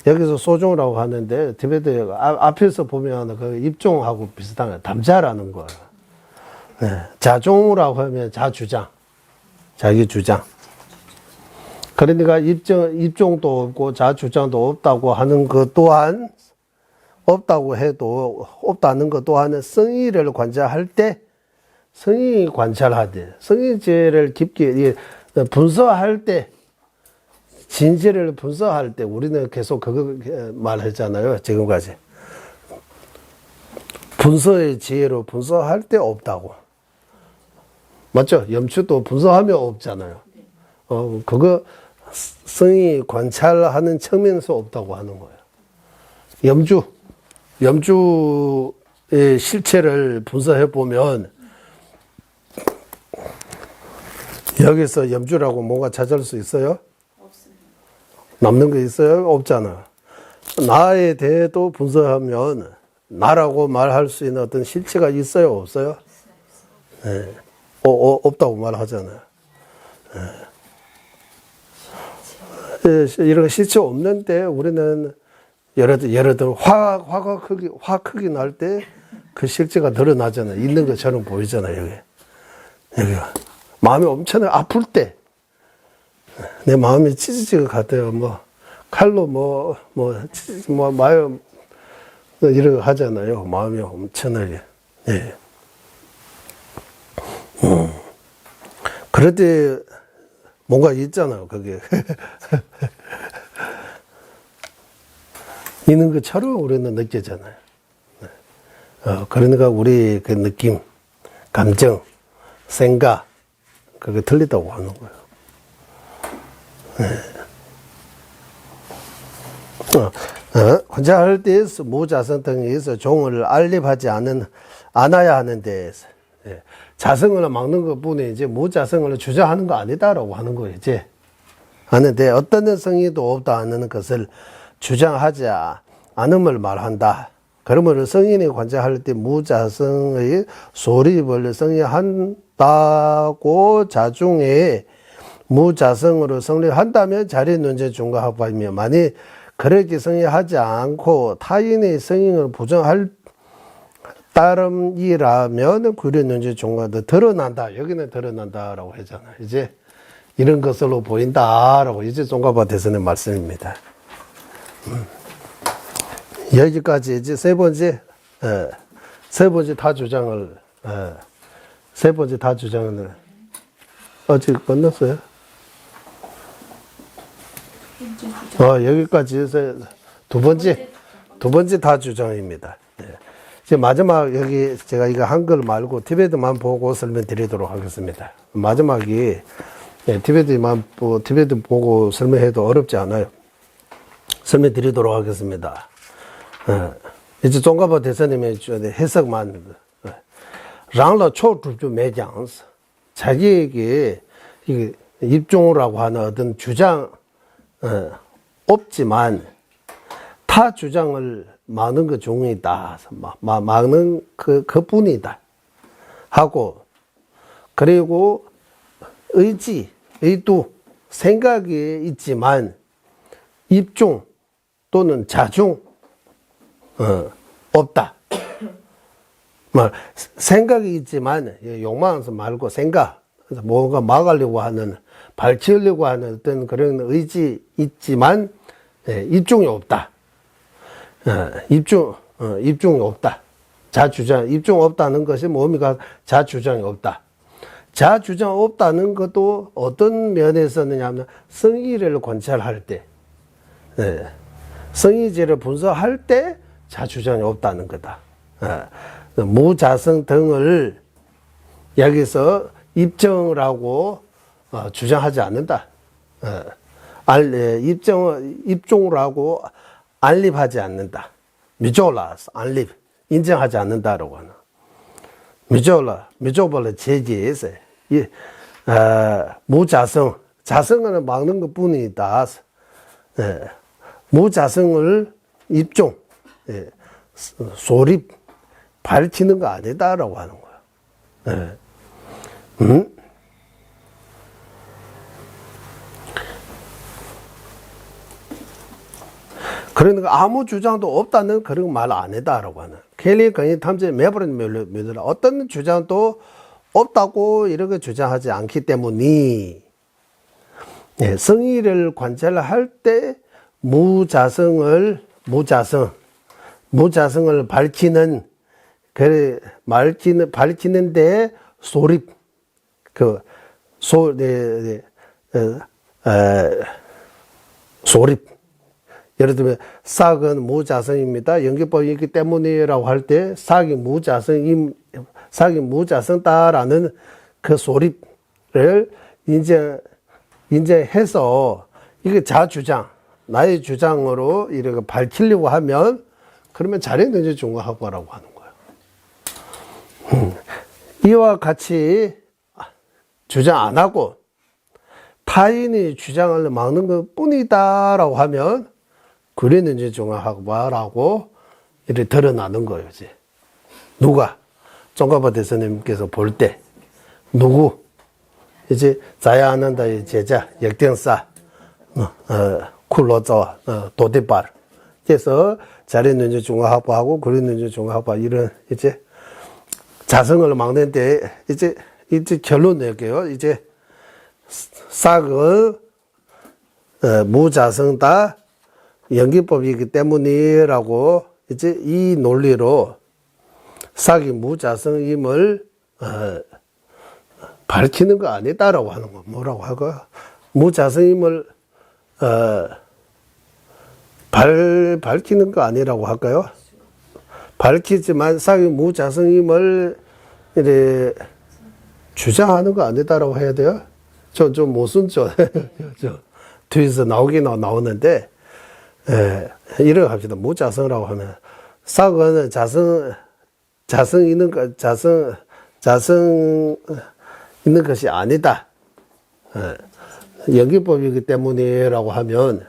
Speaker 1: 여기서 소중이라고 하는데 티베트 앞에서 보면 그 입종하고 비슷한 거예요. 담자라는 거예요. 네. 자중이라고 하면 자주장, 자기 주장. 그러니까 입종도 없고 자주장도 없다고 하는 것 또한, 없다고 해도 없다는 것 또한 성의를 관찰할 때, 성의 관찰하되, 성의제를 깊게 분석할 때, 진실을 분석할 때 우리는 계속 그거 말했잖아요. 지금까지. 분석의 지혜로 분석할 때 없다고. 맞죠? 염추도 분석하면 없잖아요. 그거 성의 관찰하는 측면에서 없다고 하는 거예요. 염주의 실체를 분석해 보면 여기서 염주라고 뭔가 찾을 수 있어요?
Speaker 3: 없습니다.
Speaker 1: 남는 거 있어요? 없잖아. 나에 대해도 분석하면 나라고 말할 수 있는 어떤 실체가 있어요? 없어요? 네. 없다고 말하잖아요. 네. 이런 실체 없는데 우리는 예를 들어 화 크기 날 때 그 실체가 드러나잖아요. 있는 것처럼 보이잖아요. 여기가 마음이 엄청 아플 때 내 마음이 찢어질 것 같아요. 뭐 칼로 마요 이런 거 하잖아요. 마음이 엄청나게. 예. 그럴 때 뭔가 있잖아요. 그게 있는 것처럼 우리는 느끼잖아요. 그러니까 우리 그 느낌, 감정, 생각, 그게 틀리다고 하는 거예요. 관찰할 때에서 무자성 등에서 종을 알립하지 않아야 하는데, 자성을 막는 것 뿐에 이제 무자성을 주장하는 거 아니다라고 하는 거예요. 이제 하는데 어떤 성의도 없다 하는 것을 주장하지 않음을 말한다. 그러므로 성인이 관찰할 때 무자성의 소립을 성립한다고 자중에 무자성으로 성립한다면 자리 논제 중과합이며 만일 그렇게 성립하지 않고 타인의 성인을 부정할 따름이라면 구려 논제 중과도 드러난다. 여기는 드러난다라고 하잖아요. 이제 이런 것으로 보인다라고 이제 종과파 대선의 말씀입니다. 여기까지 이제 세 번째 타주장을 아직 끝났어요? 여기까지 해서 두 번째 타주장입니다. 이제 마지막 여기 제가 이거 한글 말고 티베트만 보고 설명드리도록 하겠습니다. 마지막이 티베트 보고 설명해도 어렵지 않아요. 설명드리도록 하겠습니다. 이제 종가파 대사님의 해석만 랑라 초급주 매장스 자기에게 입종이라고 하는 어떤 주장 없지만 타 주장을 막는 것 중이다. 막는 그뿐이다. 하고 그리고 의도 생각이 있지만 입종 또는 자중 없다. 생각이 있지만 욕망에서 말고 생각, 뭔가 막으려고 하는, 발치려고 하는 어떤 그런 의지 있지만 입종이 없다. 입종이 없다. 자주장, 입종 없다는 것이 뭡니까? 자주장이 없다. 자주장 없다는 것도 어떤 면에서는 하면 성의를 관찰할 때, 성의제를 분석할 때 자주장이 없다는 거다. 무자성 등을 여기서 입정이라고 주장하지 않는다. 입종이라고 안립하지 않는다. 미조라스 안립 인정하지 않는다라고 하는. 미조벌의 제기에서 무자성 자성을 막는 것 뿐이다. 무자성을 입종 소립 밝히는 거 아니다라고 하는 거야. 그러니까 아무 주장도 없다는 그런 말 아니다라고 하는. 켈리 건의 탐지의 매버린 멜로디라 어떤 주장도 없다고 이렇게 주장하지 않기 때문에 성의를 관찰할 때 무자성을 밝히는 밝히는데 소립 소립 예를 들면 싹은 무자성입니다. 연기법이기 때문이라고 할 때 싹이 무자성다라는 그 소립을 인정해서 이게 자주장 나의 주장으로 이렇게 밝히려고 하면 그러면 자연론적 중과학과라고 하는 거예요. 이와 같이 주장 안 하고 타인의 주장을 막는 것 뿐이다라고 하면 구리론적 중과학과라고 이렇게 드러나는 거예요. 이제 누가 종가파 대선님께서 볼 때 누구 이제 자야아난다의 제자 역den사 쿨로자와 도데발 그래서 자연론적 중과학과하고 구리론적 중과학과 이런 이제 자성을 막는데 이제 결론 낼게요. 이제 싹은 무자성다 연기법이기 때문이라고 이제 이 논리로 싹이 무자성임을 밝히는 거 아니다라고 하는 거. 뭐라고 하고 무자성임을 밝히는 거 아니라고 할까요? 밝히지만 싹이 무자성임을 이래 주장하는 거 아니다라고 해야 돼요? 좀 못쓴죠. 뒤에서 나오긴 나오는데 이렇게 합시다. 무자성이라고 하면 싹은 자성 있는 것이 아니다. 연기법이기 때문이라고 하면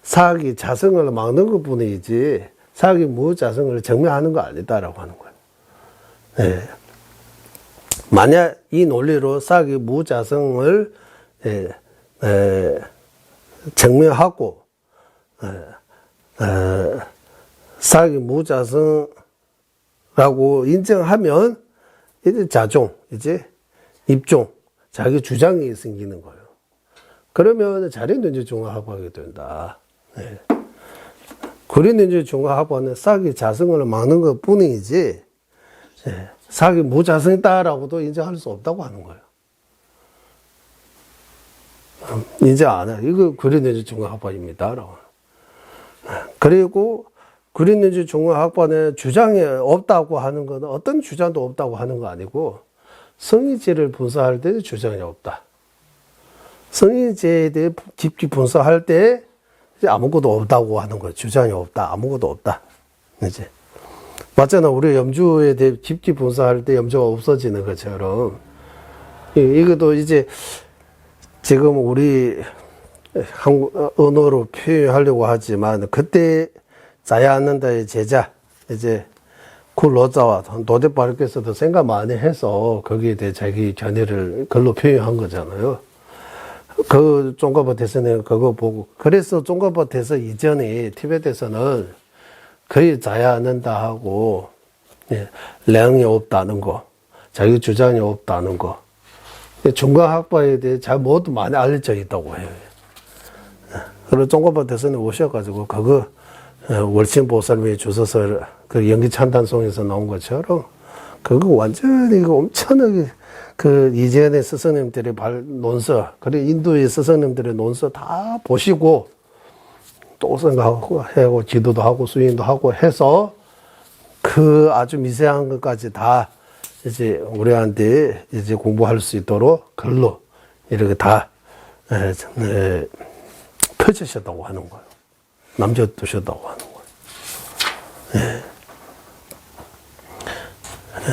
Speaker 1: 싹이 자성을 막는 것 뿐이지 싹이 무자성을 증명하는 거 아니다라고 하는 거예요. 만약 이 논리로 싹이 무자성을 증명하고 싹이 무자성라고 인정하면 이제 자종, 이제 입종, 자기 주장이 생기는 거예요. 그러면 자연론적 중과학과가 된다. 구리론적 중과학과는 싹이 자성을 막는 것 뿐이지 싹이 무자성이다라고도 인정할 수 없다고 하는 거예요. 인정 안 해요. 이거 구리론적 중과학과입니다라고. 그리고 구리론적 중과학과는 주장이 없다고 하는 것은 어떤 주장도 없다고 하는 거 아니고 성의제를 분석할 때 주장이 없다. 성의제에 대해 깊이 분석할 때 아무것도 없다고 하는 거예요. 주장이 없다. 아무것도 없다. 이제 맞잖아. 우리 염주에 대해 깊이 분석할 때 염주가 없어지는 것처럼 이것도 이제 지금 우리 한국 언어로 표현하려고 하지만 그때 자야아난다의 제자 이제 쿨로자와 도데바르께서도 생각 많이 해서 거기에 대해 자기 견해를 글로 표현한 거잖아요. 그 종가파 대선은 그거 보고 그래서 종가파 대선 이전에 티베트에서는 거의 자야아난다 하고 량이 없다는 거, 자기 주장이 없다는 거, 중과학파에 대해 잘 모두 많이 알려져 있다고 해요. 그리고 종가파 대선에 오셔가지고 그거 월신보살미 주소서 그 연기찬단송에서 나온 것처럼 그거 완전히 엄청나게 그 이전의 스승님들의 논서, 그리고 인도의 스승님들의 논서 다 보시고 또 생각하고 하고 기도도 하고 수행도 하고 해서 그 아주 미세한 것까지 다 이제 우리한테 이제 공부할 수 있도록 글로 이렇게 다 펼치셨다고 하는 거예요. 남겨두셨다고 하는 거예요.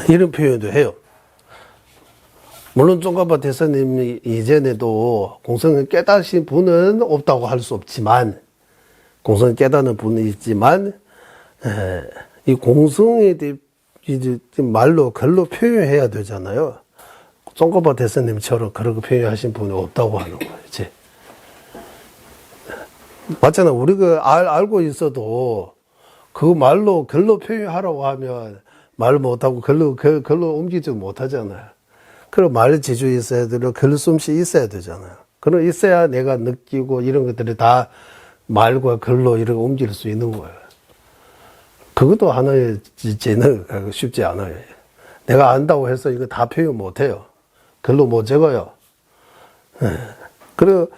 Speaker 1: 이런 표현도 해요. 물론 종가파 대선님 이전에도 공성을 깨닫으신 분은 없다고 할 수 없지만 공성을 깨닫는 분이 있지만 이 공성에 대해 이제 말로 글로 표현해야 되잖아요. 송가바 대사님처럼 그렇게 표현하신 분이 없다고 하는 거예요. 이제. 맞잖아. 우리가 알고 있어도 그 말로 글로 표현하라고 하면 말 못하고 글로 옮기지 못하잖아요. 그럼 말 지주 있어야 되고 글솜씨 있어야 되잖아요. 그럼 있어야 내가 느끼고 이런 것들이 다 말과 글로 이렇게 옮길 수 있는 거예요. 그것도 하나의 재능, 쉽지 않아요. 내가 안다고 해서 이거 다 표현 못해요. 글로 못 적어요. 그리고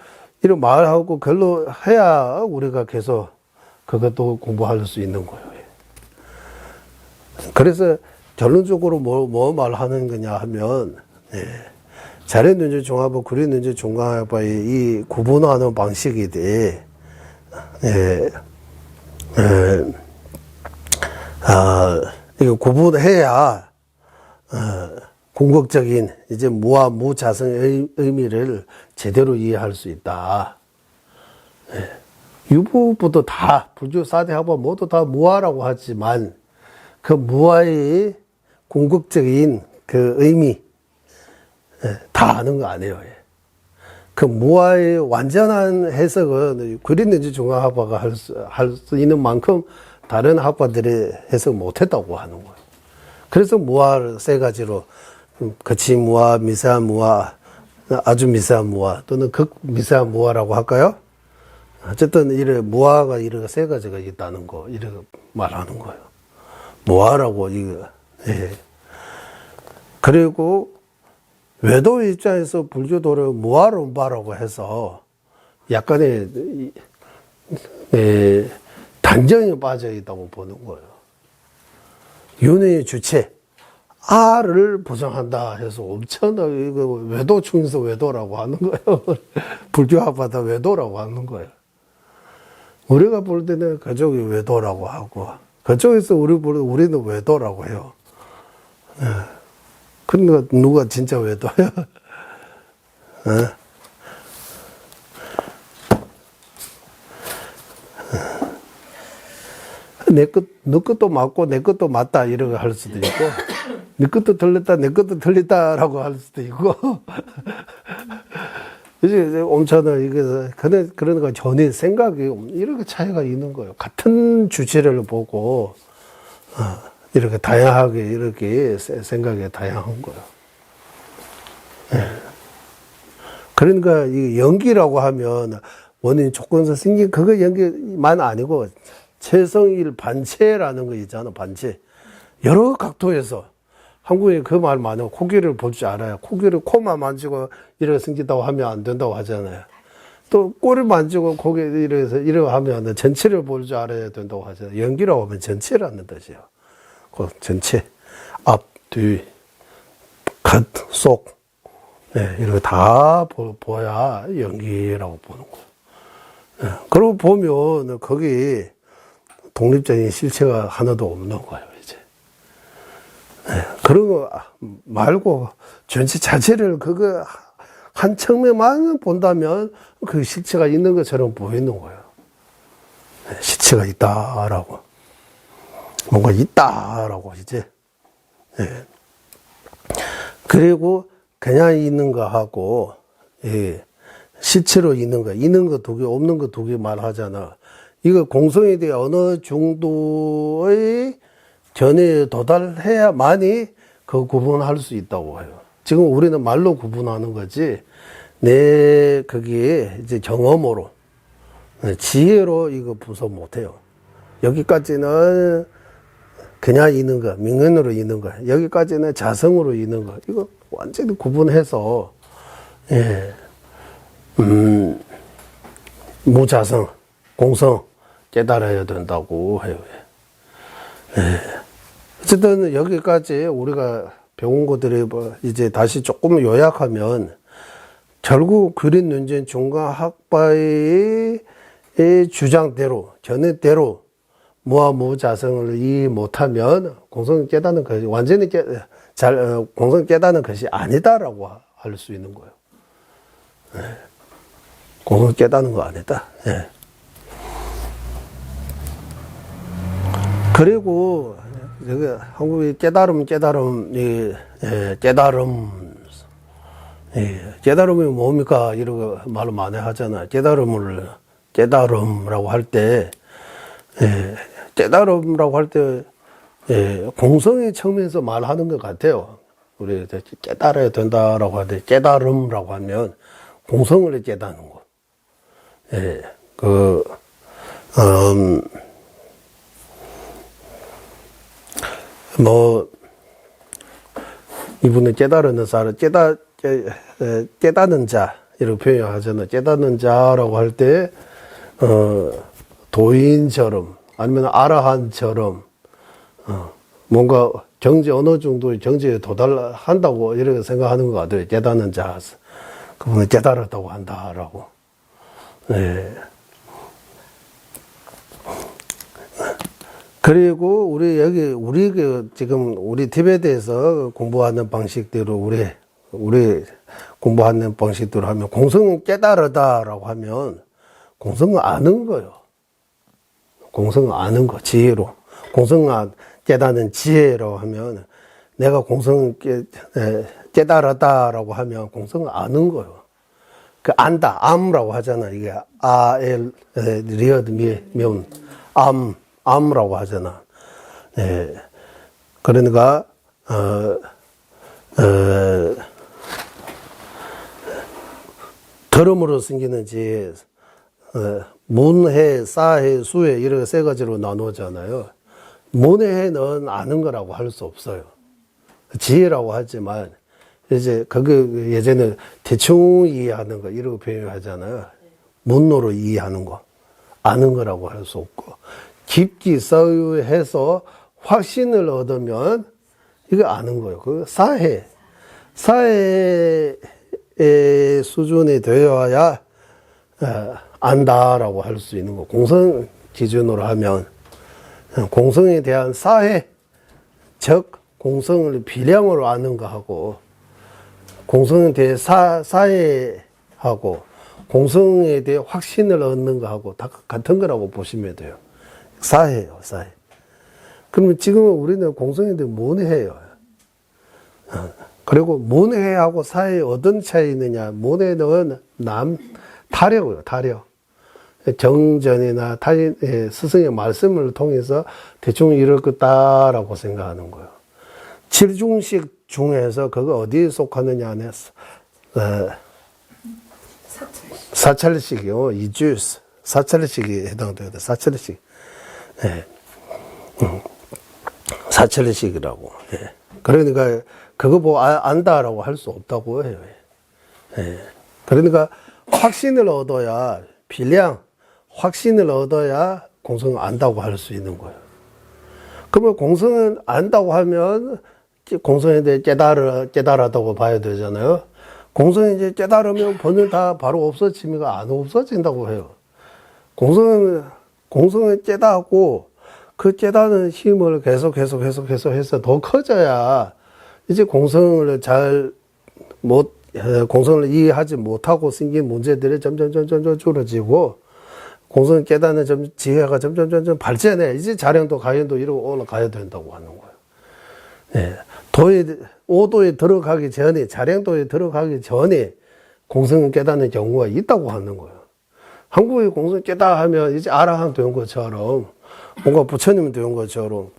Speaker 1: 이런 말하고 글로 해야 우리가 계속 그것도 공부할 수 있는 거예요. 그래서 결론적으로 뭐 말하는 거냐 하면, 자연문제 종합과 구리문제 종합의 이 구분하는 방식이 돼. 이거 구분해야, 궁극적인 이제 무와 무자성의 의미를 제대로 이해할 수 있다. 유부부도 다, 불교 사대학파 모두 다 무아라고 하지만, 그 무아의 궁극적인 그 의미, 다 아는 거 아니에요. 그 무아의 완전한 해석은 구리는지 중화학파가 할 수 있는 만큼 다른 학파들이 해석 못했다고 하는 거예요. 그래서 무아를 세 가지로, 거치 무아, 미세한 무아, 아주 미세한 무아, 또는 극 미세한 무아라고 할까요? 어쨌든 이래 무아가 이렇게 세 가지가 있다는 거, 이렇게 말하는 거예요. 무아라고 이거. 그리고 외도 입장에서 불교도를 무아론바라고 해서 약간의 단정이 빠져 있다고 보는 거예요. 윤회의 주체, 아를 부정한다 해서 엄청나게 이거 외도 중에서 외도라고 하는 거예요. 불교학파다 외도라고 하는 거예요. 우리가 볼 때는 그쪽이 외도라고 하고, 그쪽에서 우리는 외도라고 해요. 그러니까 누가 진짜 외도야? 너 것도 맞고 내 것도 맞다 이러고 할 수도 있고, 네 것도 틀렸다 내 것도 틀렸다라고 할 수도 있고. 이제 엄청나 이게 그러니까 전혀 생각이 이렇게 차이가 있는 거예요. 같은 주체를 보고 이렇게 다양하게 이렇게 생각이 다양한 거예요. 그러니까 이 연기라고 하면 원인 조건에서 생긴 그거 연기만 아니고 최성일 반체라는 거 있잖아. 반체 여러 각도에서 한국에 그 말 많아요. 코끼리를 볼 줄 알아요. 코끼리 코만 만지고 이렇게 생긴다고 하면 안 된다고 하잖아요. 또 꼬리 만지고 고개 이래서 이러고 하면 전체를 볼 줄 알아야 된다고 하잖아요. 연기라고 하면 전체라는 뜻이에요. 그 전체, 앞, 뒤, 겉, 속, 이렇게 다 보야 연기라고 보는 거예요. 그러고 보면 거기 독립적인 실체가 하나도 없는 거예요. 그런 거 말고 전체 자체를 그거 한 측면만 본다면 그 실체가 있는 것처럼 보이는 거예요. 실체가 있다라고. 뭔가 있다라고 이제. 그리고 그냥 있는 거 하고, 실체로 있는 거 두 개, 없는 거 두 개 말하잖아. 이거 공성에 대해 어느 정도의 견해에 도달해야만이 그 구분할 수 있다고 해요. 지금 우리는 말로 구분하는 거지, 거기에 이제 경험으로, 지혜로 이거 분석 못 해요. 여기까지는 그냥 있는 거, 명연으로 있는 거, 여기까지는 자성으로 있는 거, 이거 완전히 구분해서, 무자성, 공성 깨달아야 된다고 해요. 어쨌든 여기까지 우리가 배운 것들이 이제 다시 조금 요약하면 결국 구린논쟁 중간학파의 주장대로 견해대로 무와 무자성을 이해 못하면 공성 깨닫는 것이 완전히 공성 깨닫는 것이 아니다라고 할 수 있는 거예요. 공성 깨닫는 거 아니다. 그리고 여기 한국의 깨달음이, 깨달음이 뭡니까? 이런 말을 많이 하잖아. 깨달음이라고 할 때, 깨달음이라고 할 때, 공성의 측면에서 말하는 것 같아요. 우리 깨달아야 된다라고 할 때, 깨달음이라고 하면 공성을 깨닫는 거. 이분은 깨달은 사람, 깨닫는 자, 이렇게 표현하잖아요. 깨닫는 자라고 할 때, 도인처럼, 아니면 아라한처럼, 뭔가 어느 정도의 정지에 도달한다고 이렇게 생각하는 것 같아요. 깨닫는 자. 그분은 깨달았다고 한다라고. 그리고 지금 우리 티베트에서 공부하는 방식대로 우리 공부하는 방식대로 하면 공성은 깨달았다라고 하면 공성은 아는 거예요. 공성은 아는 거, 지혜로. 공성은 깨닫는 지혜라고 하면 내가 공성은 깨달았다라고 하면 공성은 아는 거예요. 그 안다, 암라고 하잖아. 이게 리어드 미운 암라고 하잖아. 그러니까 들음으로 생기는 지혜, 문해, 사해, 수해 이렇게 세 가지로 나누잖아요. 문해는 아는 거라고 할 수 없어요. 지혜라고 하지만 이제 그게 예전에 대충 이해하는 거 이렇게 표현하잖아요. 문으로 이해하는 거 아는 거라고 할 수 없고 깊이 서유해서 확신을 얻으면 이거 아는 거예요. 그 사회의 수준이 되어야 안다라고 할 수 있는 거. 공성 기준으로 하면 공성에 대한 사회, 즉 공성을 비량으로 아는 거하고 공성에 대해 사회하고 공성에 대해 확신을 얻는 거하고 다 같은 거라고 보시면 돼요. 사회예요, 사회. 그러면 지금은 우리는 공성에 대해 문해예요. 그리고 문해하고 사회에 어떤 차이 있느냐. 문해는 타려고요, 타려. 정전이나 스승의 말씀을 통해서 대충 이럴 거다라고 생각하는 거예요. 칠중식 중에서 그거 어디에 속하느냐 하면 사찰식이요. 이주스 사찰식이 해당돼요. 사찰식. 사찰식이라고. 그러니까 그거 보고 안다라고 할 수 없다고 해요. 그러니까 확신을 얻어야 확신을 얻어야 공성을 안다고 할 수 있는 거예요. 그러면 공성을 안다고 하면 공성에 대해 깨달았다고 봐야 되잖아요. 공성이 이제 깨달으면 본은 다 바로 없어지면 안 없어진다고 해요. 공성을 깨닫고 그 깨닫는 힘을 계속 해서 더 커져야 이제 공성을 공성을 이해하지 못하고 생긴 문제들이 점점 줄어지고 공성을 깨닫는 지혜가 점점 발전해. 이제 자량도 가연도 이러고 올라가야 된다고 하는 거예요. 오도에 들어가기 전에, 자량도에 들어가기 전에 공성을 깨닫는 경우가 있다고 하는 거예요. 한국의 공성을 깨닫 하면 이제 아라한 된 것처럼, 뭔가 부처님 된 것처럼.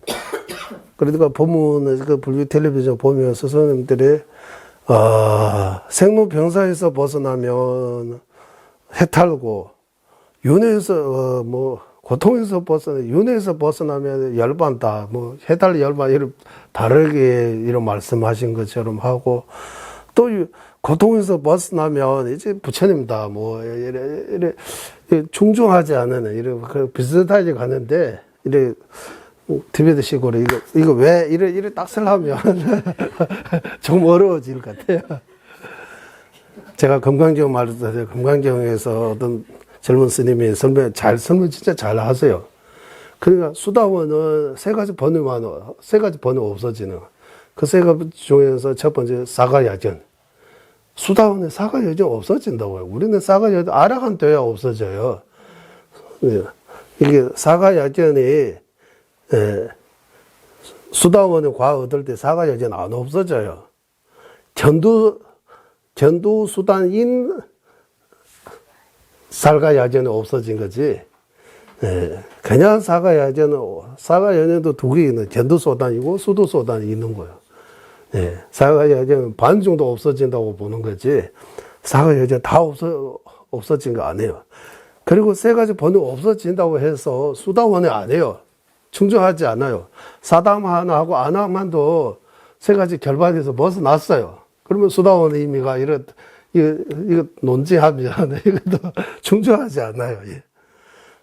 Speaker 1: 그러니까 보면, 그 불교 텔레비전 보면 스승님들이, 생로병사에서 벗어나면 해탈고, 윤회에서, 고통에서 윤회에서 벗어나면 열반다, 해탈 열반, 이런, 다르게 이런 말씀하신 것처럼 하고, 또, 고통에서 벗어나면 이제 부처님다, 이래, 충중하지 않은, 이래, 비슷하게 가는데, 이래, 티베트식으로, 이거 왜, 이래 딱을 하면, 좀 어려워질 것 같아요. 제가 금강경 말했어요. 금강경에서 어떤 젊은 스님이 설명 진짜 잘 하세요. 그러니까 수다원은 세 가지 번이 없어지는. 그 세 가지 중에서 첫 번째 사가야전. 수다원에 사가야전 없어진다고요. 우리는 사가야전 아라한 돼야 없어져요. 이게 사가야전이 수다원에 과 얻을 때 사가여제는 안 없어져요. 전두 수단인 살가야제는 없어진 거지. 예, 그냥 사가야제도 두 개 있는, 전두소단이고 수두소단이 있는 거예요. 예, 사가야제는 반 정도 없어진다고 보는 거지, 사가야제 다 없어진 거 아니에요. 그리고 세 가지 번호 없어진다고 해서 수다원에 안 해요. 충족하지 않아요. 사담 하나하고 안함만도 세 가지 결반에서 벗어났어요. 그러면 수다원의 의미가 이거 논지하면 이것도 충족하지 않아요. 예.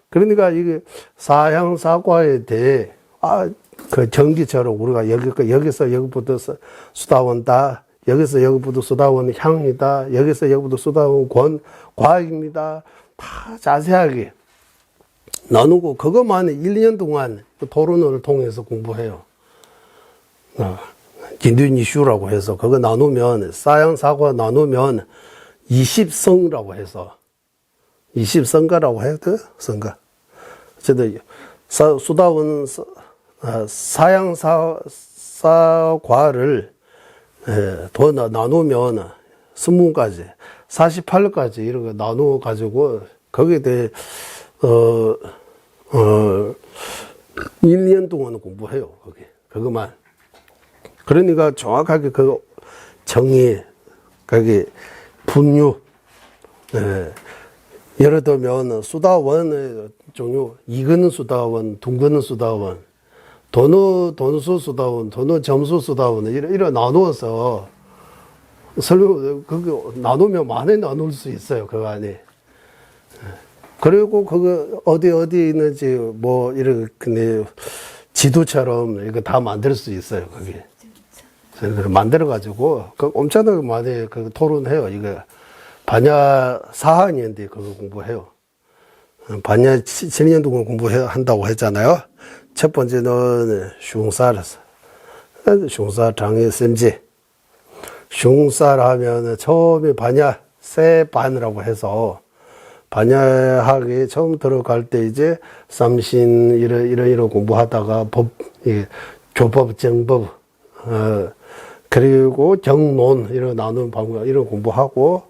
Speaker 1: 그러니까 이게 사향사과에 대해, 그 전기처럼 우리가 여기서 여기부터 수다원다, 여기서 여기부터 수다원 향이다, 여기서 여기부터 수다원 과입니다. 다 자세하게 나누고, 그것만 1년 동안 토론을 통해서 공부해요. 긴두니슈라고 해서, 그거 나누면, 사양사과 나누면 20성이라고 해서, 20성가라고 해야 돼? 성가. 어쨌든, 수다원, 사양사과를 더 나누면 20가지, 48가지 이런 거 나누어가지고, 거기에 대해, 1년 동안 공부해요, 그것만. 그러니까 정확하게 그 정의, 거기 분류, 예를 들면 수다원의 종류, 이거는 수다원, 둥거는 수다원, 도노수 수다원, 도노 점수 수다원, 이런 나누어서 그거 나누면 많이 나눌 수 있어요, 그 안에. 그리고 그거 어디에 있는지 뭐 이렇게 지도처럼 이거 다 만들 수 있어요, 거기. 그래서 만들어가지고, 엄청나게 많이 토론해요, 이거. 반야 4학년인데 그거 공부해요. 반야 7년 동안 공부한다고 했잖아요. 첫 번째는 슝사라 장애 쌤지. 슝사를 하면 처음에 반야 세 반이라고 해서, 반야학에 처음 들어갈 때 이제 삼신 이런 공부하다가 교법, 정법, 그리고 정론 이런 나누는 방법 이런 공부하고,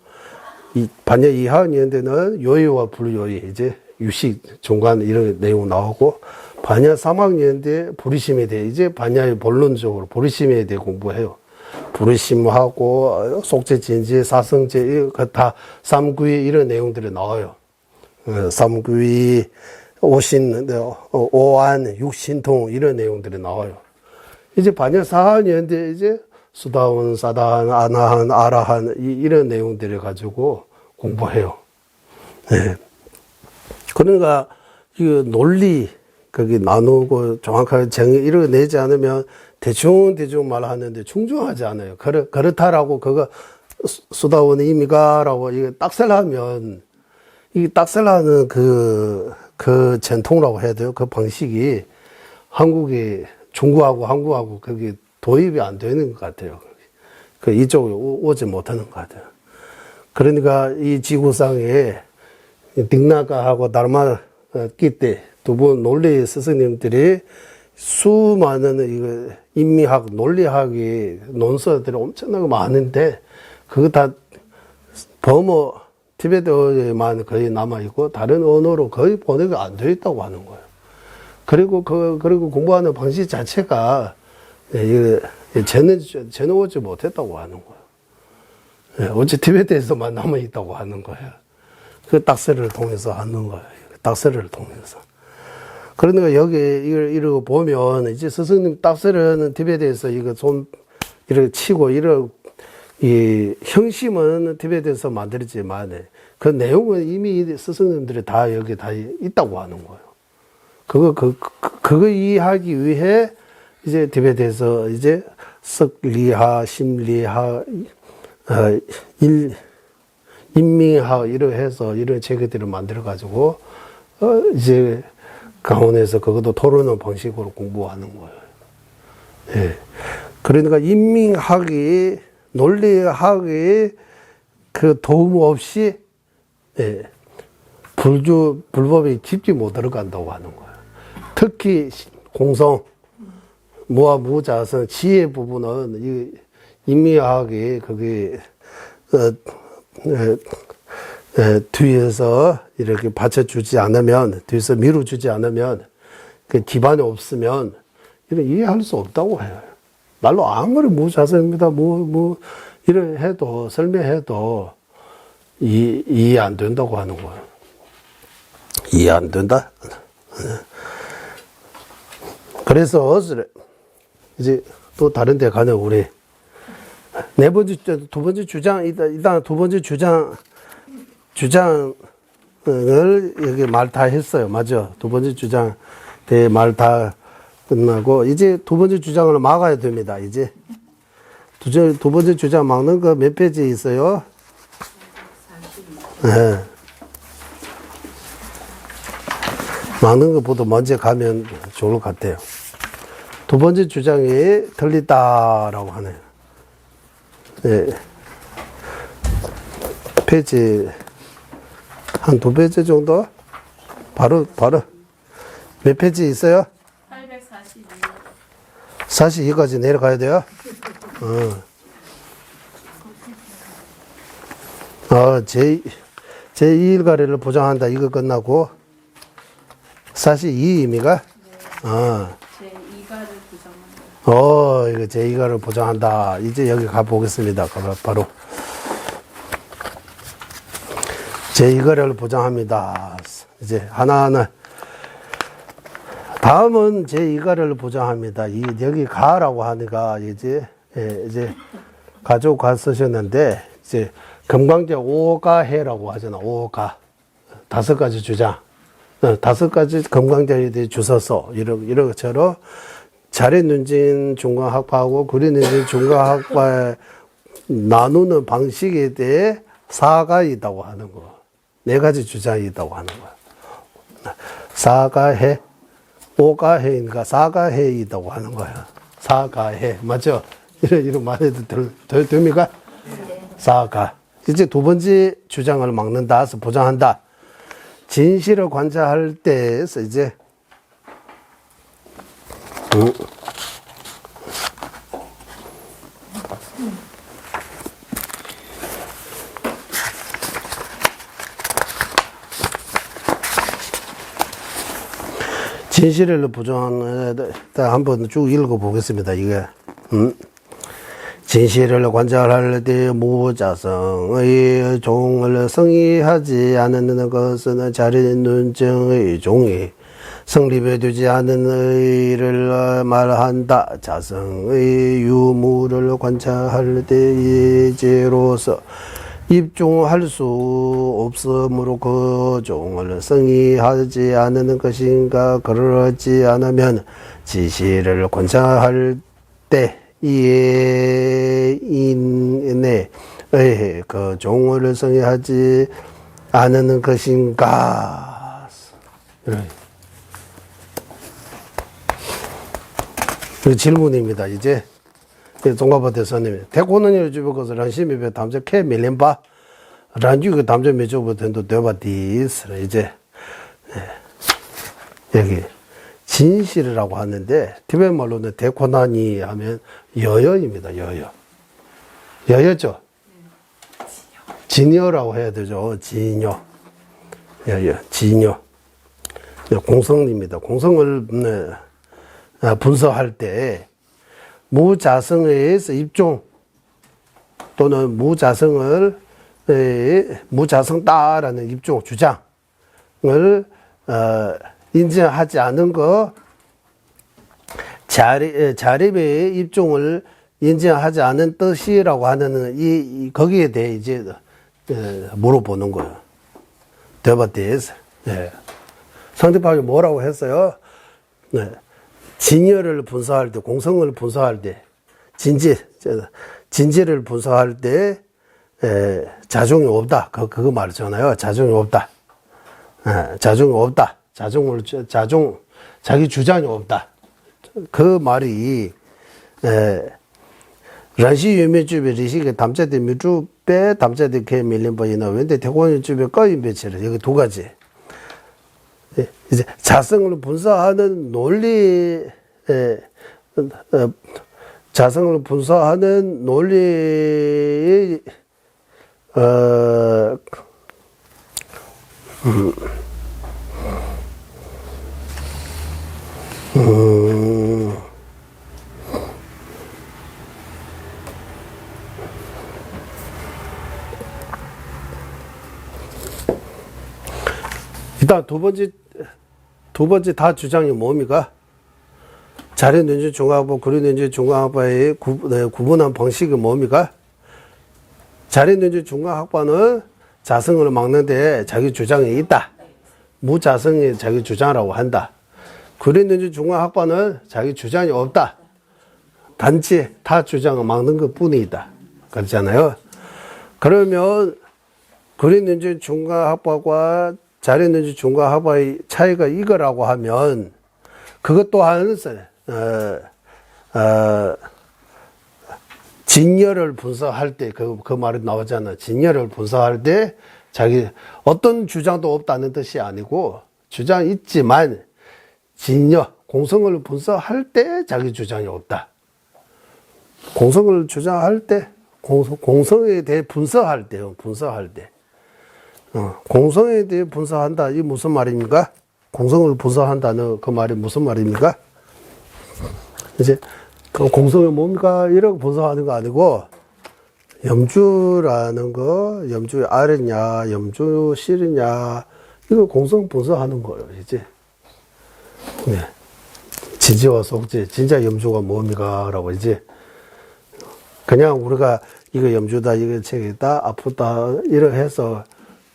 Speaker 1: 반야 2학년 때는 요의와 불요의 이제 유식 중간 이런 내용 나오고, 반야 3학년 때 부리심에 대해 이제 반야의 본론적으로 부리심에 대해 공부해요. 부르심하고 속죄진지 사성제 이거 다 삼구이 이런 내용들이 나와요. 삼구이 오신 오안 육신통 이런 내용들이 나와요. 이제 반야 4학년인데 이제 수다원 사다한 아나한 아라한 이런 내용들을 가지고 공부해요. 네. 그러니까 이 논리 거기 나누고 정확하게 정의 이런 거 내지 않으면 대충 말하는데 충분하지 않아요. 그렇다라고 그거 수다원의 의미가라고 이게 딱셀하면, 이게 딱셀하는 그 전통이라고 해야 돼요. 그 방식이 중국하고 한국하고 그게 도입이 안 되는 것 같아요. 이쪽으로 오지 못하는 것 같아요. 그러니까 이 지구상에 딩나가하고 다르마 끼때 두 분 논리 스승님들이 수많은 인미학, 논리학의 논서들이 엄청나게 많은데, 그거 다 버머, 티베트어에만 거의 남아있고, 다른 언어로 거의 번역이 안 되어 있다고 하는 거예요. 그리고 공부하는 방식 자체가, 전해오지 못했다고 하는 거예요. 어째 티베트에서만 남아있다고 하는 거예요. 그 딱세를 통해서 하는 거예요. 딱세를 통해서. 그러니까 여기 이거 보면 이제 스승님 딱세르는 티베트에서 이거 이렇게 치고 이 형심은 티베트에서 만들었지만 그 내용은 이미 스승님들이 다 여기 다 있다고 하는 거예요. 그거 이해하기 위해 이제 티베트에서 이제 석리하, 심리하, 인민학 이렇게 해서 이런 체계들을 만들어 가지고 이제 강원에서 그것도 토론하는 방식으로 공부하는 거예요. 예. 그러니까 인민학이, 논리학이 그 도움 없이, 예, 불법이 깊게 못 들어간다고 하는 거예요. 특히 공성, 무와 무자성 지혜 부분은 이 인미학이 그게 뒤에서 이렇게 받쳐주지 않으면, 뒤에서 밀어주지 않으면, 그 기반이 없으면 이런 이해할 수 없다고 해요. 말로 아무리 무자성입니다, 이래 해도 설명해도 이해 안 된다고 하는 거예요. 이해 안 된다. 그래서 이제 또 다른 데 가는 우리 두 번째 주장, 일단 두 번째 주장을 여기 말 다 했어요. 맞죠? 두 번째 주장 대 말 다 끝나고, 이제 두 번째 주장을 막아야 됩니다. 이제 두 번째 주장 막는 거 몇 페이지에 있어요? 네. 막는 것보다 먼저 가면 좋을 것 같아요. 두 번째 주장이 틀리다라고 하네요. 네. 페이지 한 두 페이지 정도? 바로 몇 페이지 있어요? 42까지 내려가야 돼요? 제2일가리를 보장한다. 이거 끝나고 42임이가?
Speaker 3: 제2가를 부정한다.
Speaker 1: 이거 제2가를 보장한다. 이제 여기 가보겠습니다. 바로. 제2가를 보장합니다. 이제 하나하나. 다음은 제2가를 보장합니다. 여기 가라고 하니까 이제 가지고 가 쓰셨는데, 이제 금강제 5가해라고 하잖아. 5가. 5가지 주장. 5가지 금강제에 대해 주소서. 이런 것처럼 자리눈진 중간학파하고 구리눈진 중간학파에 나누는 방식에 대해 4가 있다고 하는 거. 4가지 주장이 있다고 하는 거야. 4가해, 5가해니까 4가해 있다고 하는 거야. 4가해. 맞죠? 이런 말해도 됩니까?
Speaker 3: 네.
Speaker 1: 4가. 이제 두 번째 주장을 막는다, 보장한다. 진실을 관찰할 때에서 이제, 진실을 부정하는, 한번 쭉 읽어보겠습니다. 이게, 진실을 관찰할 때 무자성의 종을 성의하지 않는 것은 자리눈증의 종이 성립에 되지 않은 의를 말한다. 자성의 유무를 관찰할 때 예제로서 입종할 수 없으므로 그 종을 성의하지 않는 것인가. 그러지 않으면 지시를 관찰할 때 이해인에 의해 그 종을 성의하지 않는 것인가. 그 질문입니다. 이제 종가바 대사님이 대고는 요즘 것을 란심입에 담적해 밀림바 란주그 담적 매주부터도 되바디스. 이제 여기 진실이라고 하는데 티베트 말로는 데코나니 하면 여여입니다. 여여죠. 진여라고 해야 되죠. 진여. 여여, 진여. 공성입니다. 공성을 분석할 때 무자성에 의해서 입종 또는 무자성다라는 입종 주장을 인정하지 않은 거, 자립의 입종을 인정하지 않은 뜻이라고 하는 거기에 대해 이제 물어보는 거예요. 대바대에서. 네. 상대방이 뭐라고 했어요? 네. 진여를 분석할 때, 공성을 분석할 때, 진지를 분석할 때, 자종이 없다. 그거 말했잖아요. 자종이 없다. 자종이 없다. 자기 주장이 없다. 그 말이, 란시 유명주배 리시게 담자대 미주배 담자대 개 밀림버이나 왠데 대권주배 꺼인 배치를 여기 두 가지. 이제 자성을 분석하는 논리 자성을 분석하는 논리의 일단 두 번째 다 주장이 뭡니까? 자료연주 중화학과, 구리연주 중화학과의 구분한 방식이 뭡니까? 자료연주 중화학과는 자성을 막는데 자기 주장이 있다. 무자성이 자기 주장이라고 한다. 구리연주 중화학과는 자기 주장이 없다. 단지 타 주장을 막는 것 뿐이다. 그렇잖아요. 그러면 구리연주 중화학과와 자료연주 중화학과의 차이가 이거라고 하면 그것 또한 진열을 분석할 때 그 말이 나오잖아. 진열을 분석할 때 자기 어떤 주장도 없다는 뜻이 아니고 주장이 있지만 진열 공성을 분석할 때 자기 주장이 없다. 공성을 주장할 때 공성에 대해 분석할 때요. 분석할 때 공성에 대해 분석한다. 이 무슨 말입니까? 공성을 분석한다는 그 말이 무슨 말입니까? 이제 그 공성이 뭡니까? 이렇게 분석하는 거 아니고 염주라는 거, 염주의 알이냐, 염주 실이냐, 이거 공성 분석하는 거예요. 이제 네. 지지와 속지, 진짜 염주가 뭡니까? 라고 이제 그냥 우리가 이거 염주다, 이거 책이다, 아프다 이렇게 해서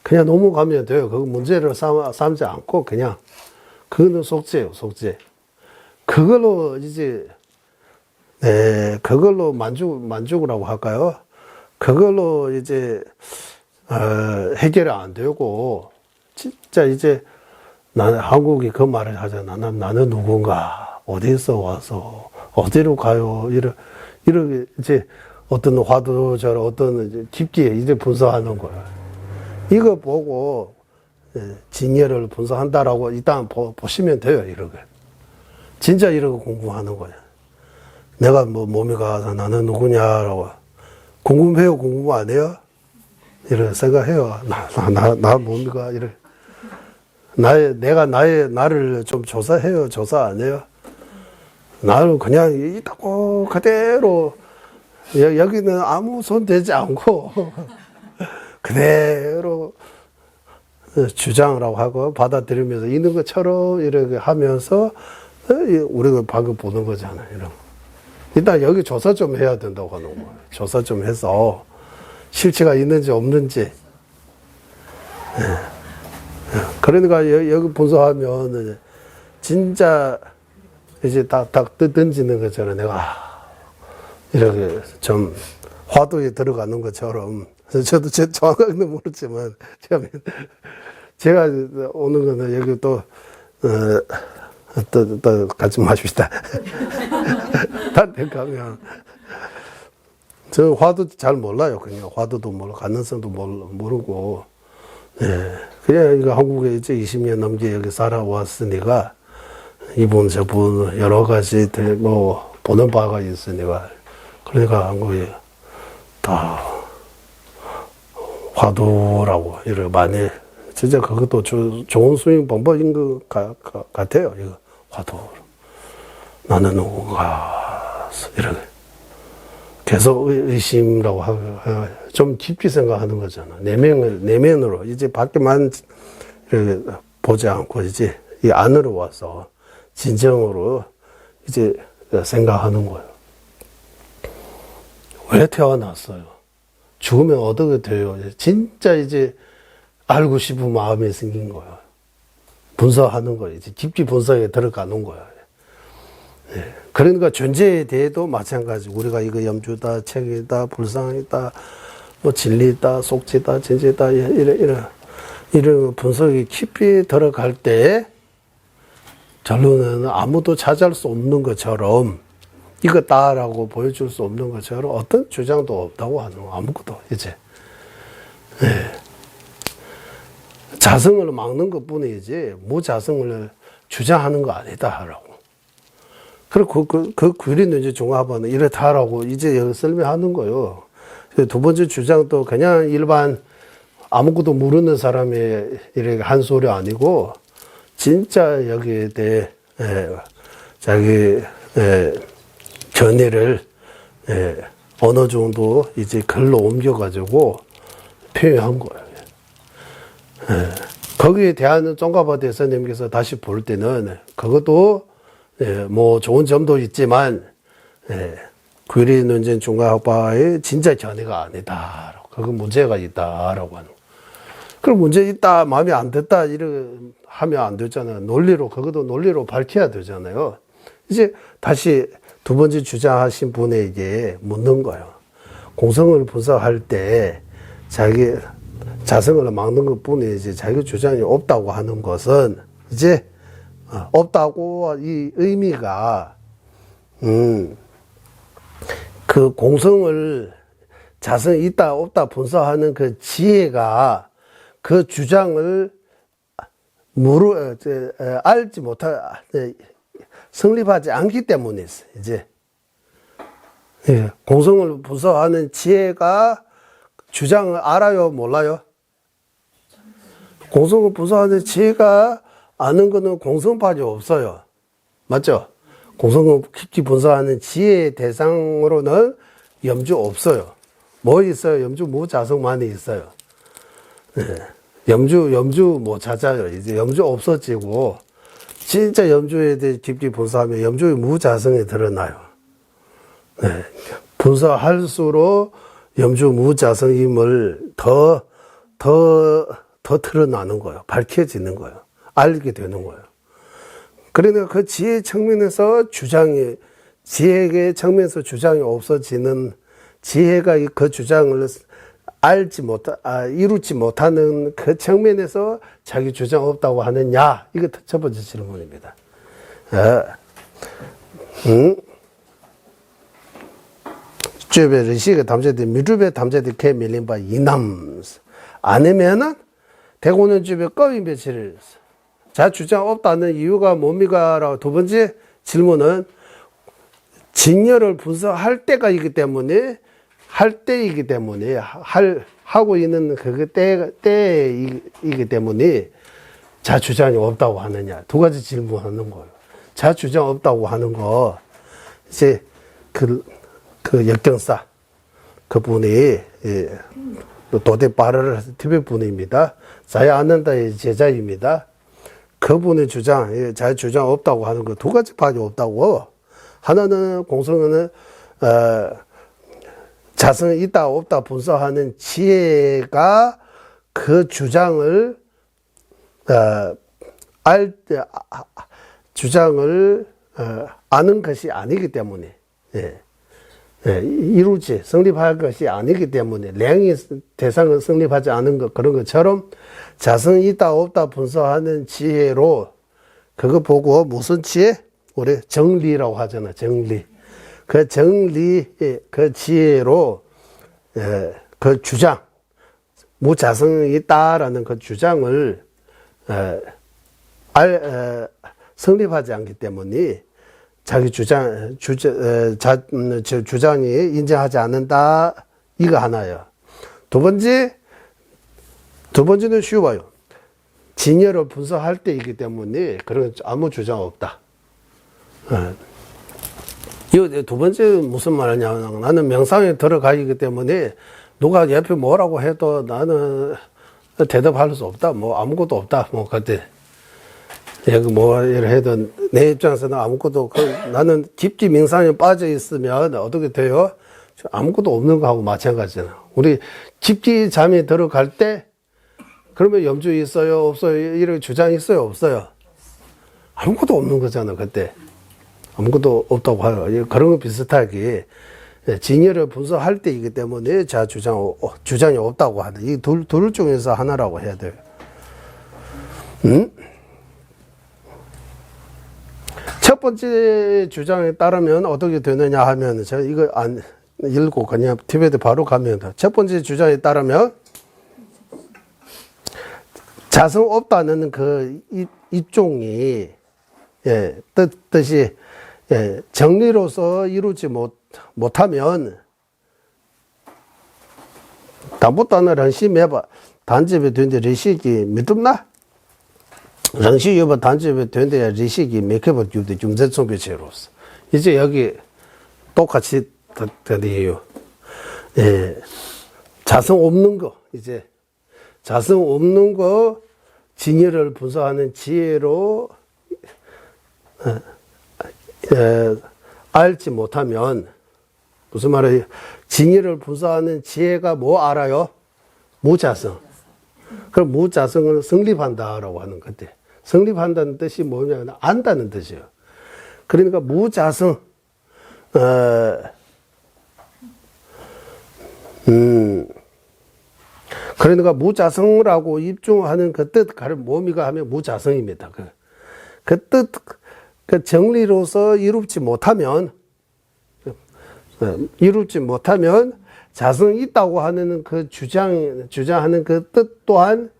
Speaker 1: 그냥 넘어가면 돼요. 그 문제를 삼지 않고 그냥 그거는 속죄예요, 속죄. 그걸로 이제 그걸로 만족이라고 할까요? 그걸로 이제 해결이 안 되고 진짜 이제 나는 한국이 그 말을 하잖아. 나는 누군가 어디서 와서 어디로 가요? 이렇게 이제 어떤 화두처럼 어떤 이제 깊게 이제 분석하는 거야. 이거 보고 진열을 분석한다라고 일단 보시면 돼요. 이렇게 진짜 이렇게 공부하는 거야. 내가 뭡니까? 나는 누구냐라고 궁금해요? 궁금 안 해요? 이렇게 생각해요. 나 뭡니까? 이렇게 내가 나를 좀 조사해요? 조사 안 해요? 나를 그냥 있다고 그대로 여기는 아무 손 대지 않고 그대로 주장을 하고 받아들이면서 있는 것처럼 이렇게 하면서 우리가 방금 보는 거잖아요. 이런. 일단 여기 조사 좀 해야 된다고 하는 거예요. 조사 좀 해서 실체가 있는지 없는지. 그러니까 여기 분석하면 진짜 이제 딱 던지는 것처럼 내가 이렇게 좀 화두에 들어가는 것처럼 저도 정확하게는 모르지만 제가 오는 거는 여기 또 같이 마십시다. 딴데 가면 저 화두 잘 몰라요. 그냥 화두도 몰라, 가능성도 모르고 그냥 이거 한국에 이제 20년 넘게 여기 살아왔으니까 이분 저분 여러 가지 뭐 보는 바가 있으니까 그러니까 한국에 다 화두라고 이렇게 많이 진짜 그것도 좋은 수행 방법인 것 같아요. 이거 화두. 나는 누군가 이렇게 계속 의심이라고 하고 좀 깊이 생각하는 거잖아. 내면으로 이제 밖에만 이렇게 보지 않고 이제 이 안으로 와서 진정으로 이제 생각하는 거예요. 왜 태어났어요? 죽으면 어떻게 돼요? 진짜 이제 알고 싶은 마음이 생긴 거예요. 분석하는 거예요. 이제 깊이 분석에 들어가는 거예요. 그러니까 존재에 대해도 마찬가지. 우리가 이거 염주다, 책이다, 불상이다, 뭐 진리다, 속지다, 진지다, 이런 분석이 깊이 들어갈 때 결론은 아무도 차지할 수 없는 것처럼 이거다라고 보여줄 수 없는 것처럼 어떤 주장도 없다고 하는 거 아무것도 이제 자성을 막는 것 뿐이지 무자성을 주장하는 거 아니다 하라고. 그리고 그 구리는지 종합은 이렇다라고 이제 여기 설명하는 거요. 두 번째 주장도 그냥 일반 아무것도 모르는 사람이 이렇게 한 소리 아니고, 진짜 여기에 대해, 자기, 견해를, 어느 정도 이제 글로 옮겨가지고 표현한 거예요. 거기에 대한 쫑가바 대사님께서 다시 볼 때는 그것도 뭐 좋은 점도 있지만 구리 논쟁 중과학파의 진짜 견해가 아니다. 그건 문제가 있다라고 하는. 그럼 문제 있다, 마음에 안 든다 이렇게 하면 안 되잖아요. 논리로 그것도 논리로 밝혀야 되잖아요. 이제 다시 두 번째 주장하신 분에게 묻는 거예요. 공성을 분석할 때 자기 자성을 막는 것 뿐이지 자기 주장이 없다고 하는 것은 이제 없다고 이 의미가 그 공성을 자성이 있다 없다 분석하는 그 지혜가 그 주장을 알지 못하 성립하지 않기 때문에 이제 공성을 분석하는 지혜가 주장을 알아요, 몰라요? 공성을 분석하는 지혜가 아는 거는 공성밖에 없어요. 맞죠? 공성을 깊이 분석하는 지혜의 대상으로는 염주 없어요. 뭐 있어요? 염주 무자성만이 있어요. 염주 뭐 찾아요. 이제 염주 없어지고, 진짜 염주에 대해 깊이 분석하면 염주의 무자성이 드러나요. 분석할수록 염주 무자성임을 더 드러나는 거예요. 밝혀지는 거예요. 알게 되는 거예요. 그러니까 그 지혜 측면에서 지혜의 측면에서 주장이 없어지는, 지혜가 그 주장을 이루지 못하는 그 측면에서 자기 주장 없다고 하느냐? 이거 첫 번째 질문입니다. 주변 의식에 담재된 미루베 담재된 개 밀린 바 이남 아니면은 대고는 주변 꺼인 배치를 자 주장 없다는 이유가 뭡니까라고 두 번째 질문은 진열을 분석할 때이기 때문에 하고 있는 그 때이기 때문에 자 주장이 없다고 하느냐 두 가지 질문하는 거예요. 자 주장 없다고 하는 거 이제 그 역경사 그분이 도대 바르를 티베 분입니다. 자야 않는다의 제자입니다. 그분의 주장, 자기 주장 없다고 하는 거 두 가지밖에 없다고. 하나는 공성은 자성이 있다 없다 분석하는 지혜가 그 주장을 아는 것이 아니기 때문에 이루지 성립할 것이 아니기 때문에 량이 대상을 성립하지 않은 것 그런 것처럼 자성이 있다 없다 분석하는 지혜로 그거 보고 무슨 지혜? 우리 정리라고 하잖아. 정리. 그 지혜로 그 주장 무자성이 있다라는 그 주장을 성립하지 않기 때문에 자기 주장이 인정하지 않는다. 이거 하나요. 두 번째는 쉬워요. 진열을 분석할 때이기 때문에 그런 아무 주장 없다. 이 두 번째 무슨 말이냐면 나는 명상에 들어가기 때문에 누가 옆에 뭐라고 해도 나는 대답할 수 없다. 뭐 아무것도 없다. 뭐 그때 여기 뭐 해도 내 입장에서는 아무것도 나는 깊게 명상에 빠져 있으면 어떻게 돼요? 아무것도 없는 거하고 마찬가지잖아. 우리 깊게 잠에 들어갈 때 그러면 염주 있어요? 없어요? 이런 주장 있어요? 없어요? 아무것도 없는 거잖아. 그때 아무것도 없다고 하요. 그런 거 비슷하게 진열을 분석할 때이기 때문에 자 주장이 없다고 하는 이 둘 중에서 하나라고 해야 돼요. 첫 번째 주장에 따르면 어떻게 되느냐 하면 제가 이거 안 읽고 그냥 TV에 바로 가면 돼. 첫 번째 주장에 따르면 자성 없다는 그 입종이 뜻이 예, 정리로서 이루지 못하면 당보다는 런시 매봐 단집에 된데 리식이 믿음나? 런시 여봐 단집에 된데 리식이 몇개버 주도 중재총비체로서 이제 여기 똑같이 되네요. 예, 자성 없는 거 이제 자성 없는 거 진열을 분석하는 지혜로 알지 못하면 무슨 말이에요? 진리를 분석하는 지혜가 뭐 알아요? 무자성. 그럼 무자성을 성립한다라고 하는 건데 성립한다는 뜻이 뭐냐면 안다는 뜻이에요. 그러니까 무자성 그러니까 무자성이라고 입증하는 그 뜻 가령 뭐미가 하면 무자성입니다. 그 뜻, 그 정리로서 이루지 못하면 자성이 있다고 하는 그 주장하는 그 뜻 또한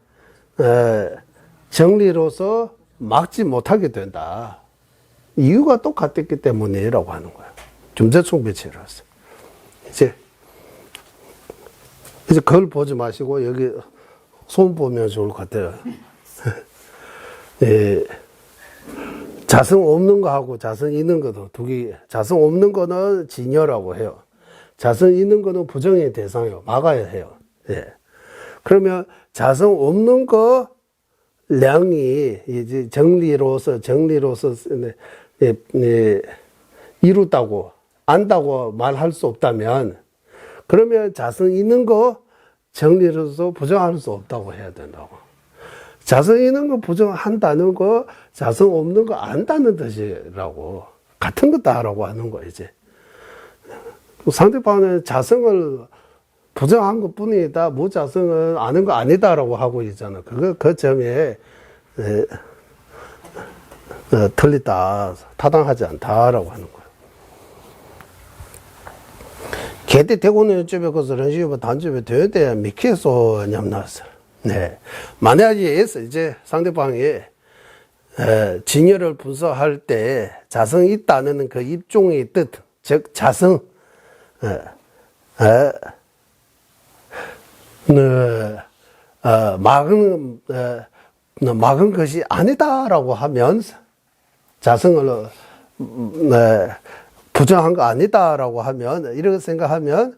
Speaker 1: 정리로서 막지 못하게 된다. 이유가 똑같았기 때문이라고 하는 거야. 중재총비체로서. 이제 그걸 보지 마시고 여기 손 보면 좋을 것 같아요. 예. 자성 없는 거하고 자성 있는 거도 두 개. 자성 없는 거는 진여라고 해요. 자성 있는 거는 부정의 대상이요. 막아야 해요. 예. 그러면 자성 없는 거 량이 이제 정리로서 이루다고 안다고 말할 수 없다면 그러면 자성 있는 거 정리로서 부정할 수 없다고 해야 된다고. 자성 있는 거 부정한다는 거 자성 없는 거 안다는 뜻이라고 같은 거다라고 하는 거 이제 상대방은 자성을 부정한 것 뿐이다 무자성은 아는 거 아니다라고 하고 있잖아. 그 점에 틀리다 타당하지 않다라고 하는 거야. 개대 대고는 집에 가서 런시브 단집에 되어야 미케소 냠나서. 네. 만약에 이제 상대방이 진열을 분석할 때 자성이 있다는 그 입종의 뜻, 즉 자성, 막은 것이 아니다라고 하면 자성을 부정한 거 아니다라고 하면 이렇게 생각하면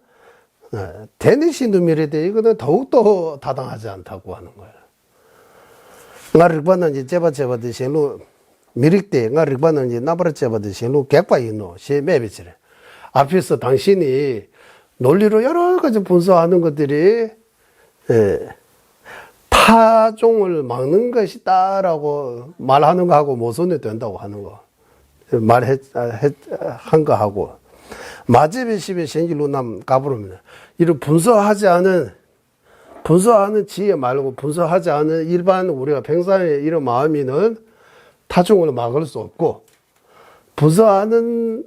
Speaker 1: 데니시 누미리데 이거는 더욱더 타당하지 않다고 하는 거예요. nga rikpa nang je jeba de shenlu mirikde nga rikpa nang je nabara jeba de shenlu 객바 있노 시 매비치래. 앞에서 당신이 논리로 여러 가지 분석하는 것들이 타종을 막는 것이다라고 말하는 거하고 모순이 된다고 하는 거 한 거하고 마제베 시베 생길로 남 가부릅니다. 이런 분석하는 지혜 말고 분석하지 않은 일반 우리가 평상의 이런 마음이는 타종을 막을 수 없고 분석하는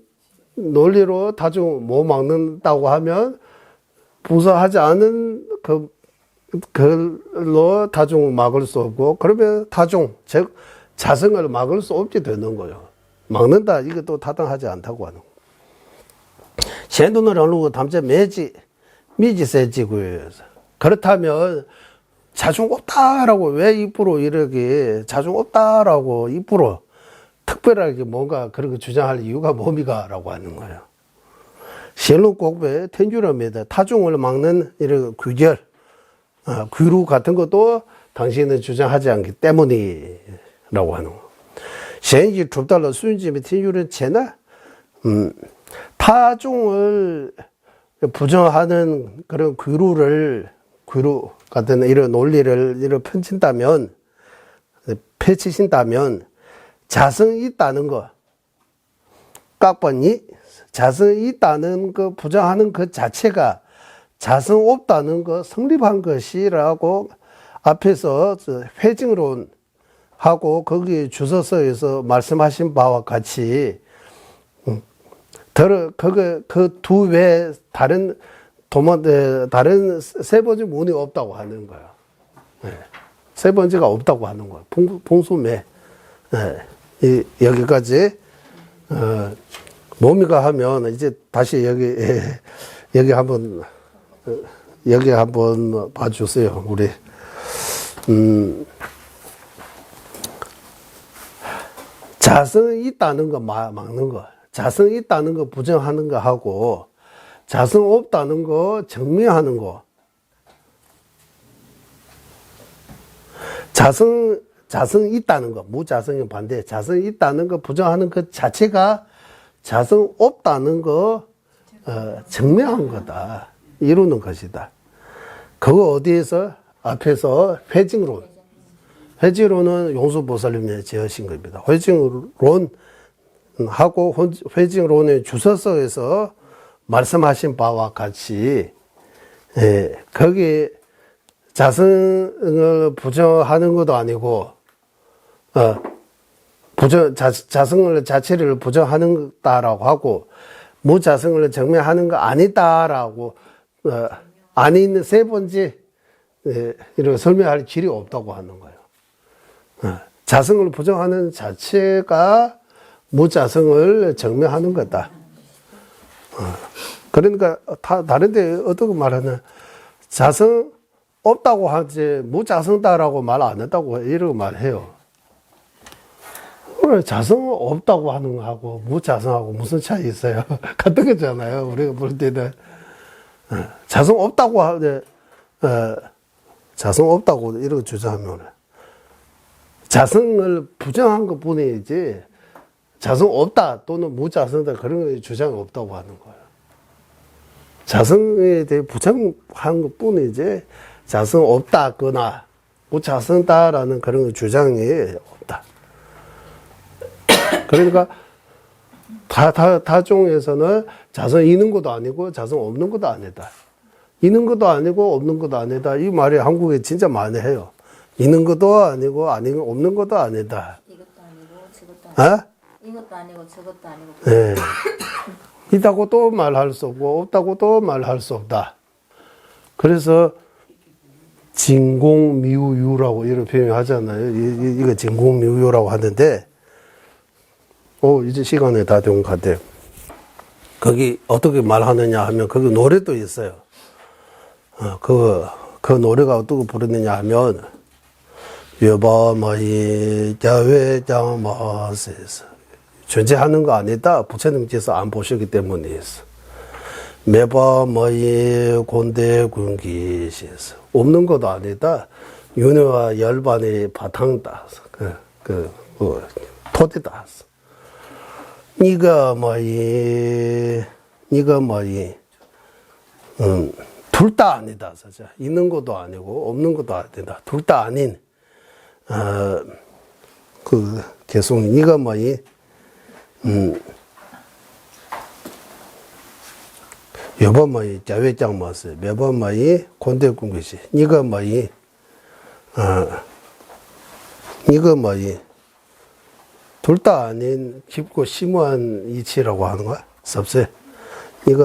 Speaker 1: 논리로 타종을 못 막는다고 하면 분석하지 않은 그걸로 타종을 막을 수 없고 그러면 타종 즉 자성을 막을 수 없게 되는 거예요. 막는다 이것도 타당하지 않다고 하는 거. 셴도는 얼루고 담자 미지세지고요. 그렇다면 자중 없다라고 왜 입으로 이렇게 자중 없다라고 입으로 특별하게 뭔가 그렇게 주장할 이유가 뭡니까라고 하는 거예요. 셀로 꼭배 텐주럼에다 타중을 막는 이런 규절, 규루 같은 것도 당신은 주장하지 않기 때문이라고 하는 거. 현지 좁달러 수준집의 텐주는 제나 타종을 부정하는 그런 규루 같은 이런 논리를 이렇게 펼치신다면 자성이 있다는 거, 깍번이 자성이 있다는 거 부정하는 그 자체가 자성 없다는 거 성립한 것이라고 앞에서 회증론 하고 거기 주소서에서 말씀하신 바와 같이 그 두 외 다른 세 번째 문이 없다고 하는 거야. 세 번째가 없다고 하는 거야. 봉수매. 여기까지 몸이가 하면 이제 다시 여기 한번 봐주세요. 우리 자성이 있다는 거 막는 거, 자성 있다는 거 부정하는 거 하고 자성 없다는 거 정리하는 거. 자성 있다는 거, 무자성이 반대. 자성 있다는 거 부정하는 것 자체가 자성 없다는 거 증명한 거다. 이루는 것이다. 그거 어디에서? 앞에서 회증론. 회증론은 용수보살님이 지으신 겁니다. 회증론하고 회증론의 주서서에서 말씀하신 바와 같이 거기 자성을 부정하는 것도 아니고 자성을 자체를 부정하는 거다라고 하고 무자성을 증명하는 거 아니다라고 아닌 세 번째 이렇게 설명할 길이 없다고 하는 거예요. 자성을 부정하는 자체가 무자성을 증명하는 거다. 그러니까 다른데 어떻게 말하냐, 자성 없다고 하지 무자성다라고 말 안 했다고 이러고 말해요. 그래, 자성 없다고 하는 거하고 무자성하고 무슨 차이 있어요? 같은 거잖아요. 우리가 볼 때는 자성 없다고 하는데 자성 없다고 이렇게 주장하면 자성을 부정한 것 뿐이지 자성 없다 또는 무자성다 그런 주장이 없다고 하는 거예요. 자성에 대해 부정한 것 뿐이지 자성 없다거나 무자성다라는 그런 주장이 없다. 그러니까 다종에서는 자성 있는 것도 아니고 자성 없는 것도 아니다. 있는 것도 아니고 없는 것도 아니다. 이 말이 한국에 진짜 많이 해요. 있는 것도 아니고 없는 것도 아니다.
Speaker 3: 이것도 아니고 저것도 아니고.
Speaker 1: 어?
Speaker 3: 이것도 아니고 저것도 아니고.
Speaker 1: 네. 있다고 또 말할 수 없고 없다고 또 말할 수 없다. 그래서 진공미우유라고 이런 표현을 하잖아요. 이거 진공미우유라고 하는데 이제 시간이 다 된 것 같아요. 거기 어떻게 말하느냐 하면 거기 노래도 있어요. 그 노래가 어떻게 부르느냐 하면 여바마이 자외장마세서 존재하는 거 아니다. 부처님께서 안 보셨기 때문에 있어. 매바마이 곤대군기시에서 없는 것도 아니다. 윤회와 열반의 바탕다. 토대다. 니가 둘 다 아니다. 진짜. 있는 것도 아니고 없는 것도 아니다. 둘 다 아닌 계속 니가 여번마이 자외장 마스 매번마이 곤대군 것이 니가 둘 다 아닌 깊고 심오한 이치라고 하는 거야. 섭세. 이거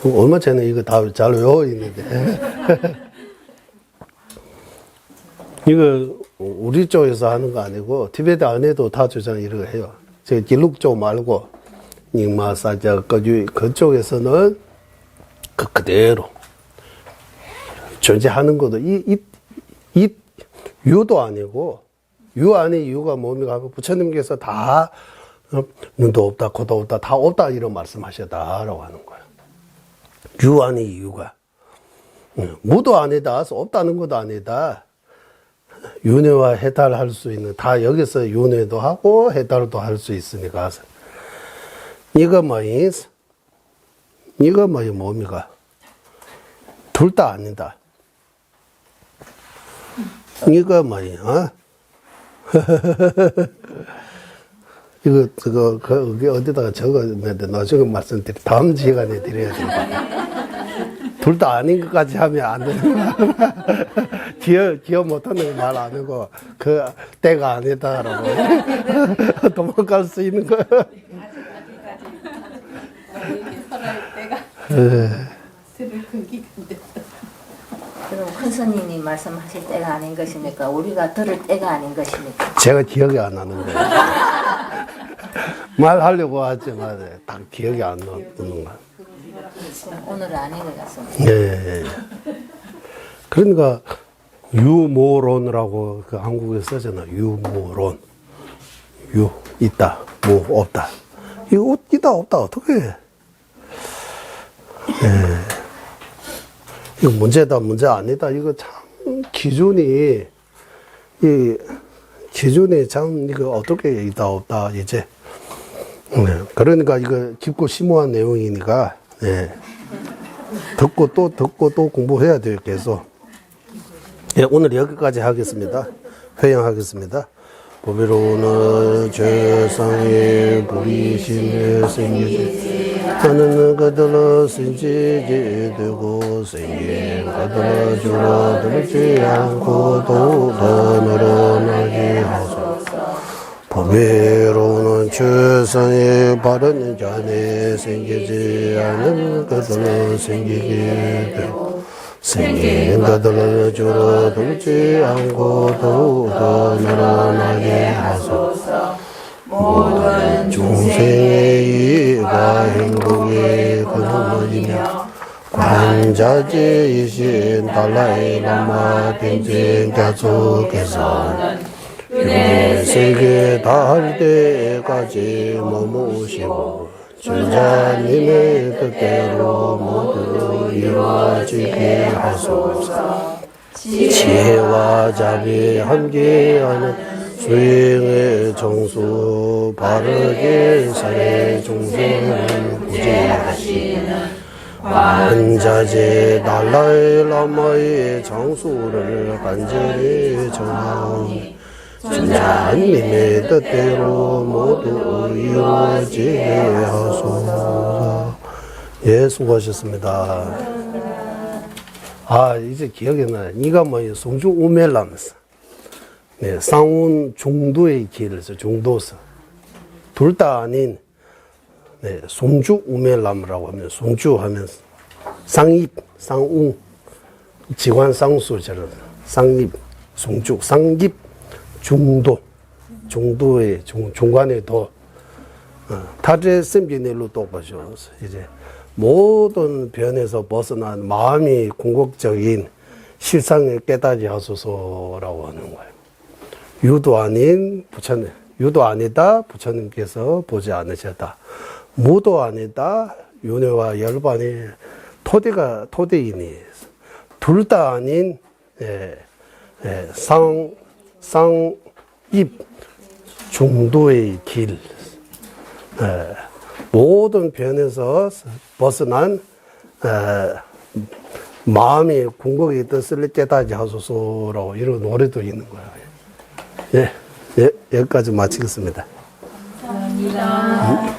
Speaker 1: 얼마 전에 이거 다 잘 외워 있는데. 이거 우리 쪽에서 하는 거 아니고 티베트 안에도 다 주장 이런 거 해요. 저 길룩 쪽 말고 닉마사자 그쪽에서는 그대로 존재하는 것도 유도 아니고 유 안에 유가 뭡니까? 부처님께서 다 눈도 없다, 코도 없다, 다 없다 이런 말씀하셨다라고 하는 거예요. 유 안에 유가 무도 아니다, 없다는 것도 아니다. 윤회와 해탈할 수 있는 다 여기서 윤회도 하고 해탈도 할 수 있으니까 이거 뭡니까? 둘 다 아니다. 이거 이거 어디다가 적었는데 나중에 말씀드려 다음 시간에 드려야 된다. 둘 다 아닌 것까지 하면 안 되는 거야. 기억 못하는 말 안 하고 그 때가 아니다라고 도망갈 수 있는 거야.
Speaker 3: 때가 들을 끈기가 안 됐다. 그럼 큰 스님이 말씀하실 때가 아닌 것입니까? 우리가 들을 때가 아닌 것입니까?
Speaker 1: 제가 기억이 안 나는 거예요. 말하려고 하지만 딱 기억이 안 나는 거예요.
Speaker 3: 그럼 오늘은 아닌 것 같습니다.
Speaker 1: 예. 그러니까 유모론이라고 그 한국에 쓰잖아. 유모론. 유 있다, 뭐 없다. 이거 있다 없다 어떻게 해? 예. 이거 문제다 문제 아니다. 이거 참 기준이 이 기준이 참 이거 어떻게 있다 없다 이제. 네. 그러니까 이거 깊고 심오한 내용이니까 예. 듣고 또 공부해야 돼요 계속. 예, 오늘 여기까지 하겠습니다. 회양하겠습니다. 보배로우는 죄상에 불이심에 생기지 하는 그들로 생기게 되고 생긴 그들로 줄어들지 않고 더 늘어나게 하소서. 보배로우는 죄상에 바른 자에 생기지 않은 그들로 생기게 되고 생긴 그들로 줄어들지 않고 더 늘어나게 하소서. 모든 중생의 이가 행복의 근원이며 관자재이신 달라이 라마 댕진 가족께서는 은혜 세계 닿을 때까지 머무시고 주자님의 뜻대로 모두 이루어지게 하소서. 지혜와 자비 함께하는 수행의 정수 바르게 살해 중생을 구제하시는 관자재 달라이 라마의 장수를 간절히 정하오니 주자님의 뜻대로 모두 이루어지게 하소서. 예, 수고하셨습니다. 아, 이제 기억이 나요. 이가 뭐예요? 송주 우멜라면서. 네, 쌍운 중도의 길에서 중도서. 둘 다 아닌, 네, 송주 우멜람이라고 하면, 송주 하면서, 쌍입, 쌍웅, 지관 쌍수처럼, 쌍입, 송주, 쌍입, 중도의 중간에 도, 타제 셈비넬로 또 보셔서 이제 모든 변에서 벗어난 마음이 궁극적인 실상을 깨닫게 하소서라고 하는 거예요. 유도 아닌 부처님, 유도 아니다 부처님께서 보지 않으셨다. 무도 아니다 윤회와 열반이 토대인이 둘 다 아닌 쌍입 중도의 길, 모든 변에서 벗어난 마음이 궁극의 뜻을 깨닫게 하소서라고 이런 노래도 있는 거예요. 예, 여기까지 마치겠습니다.
Speaker 3: 감사합니다.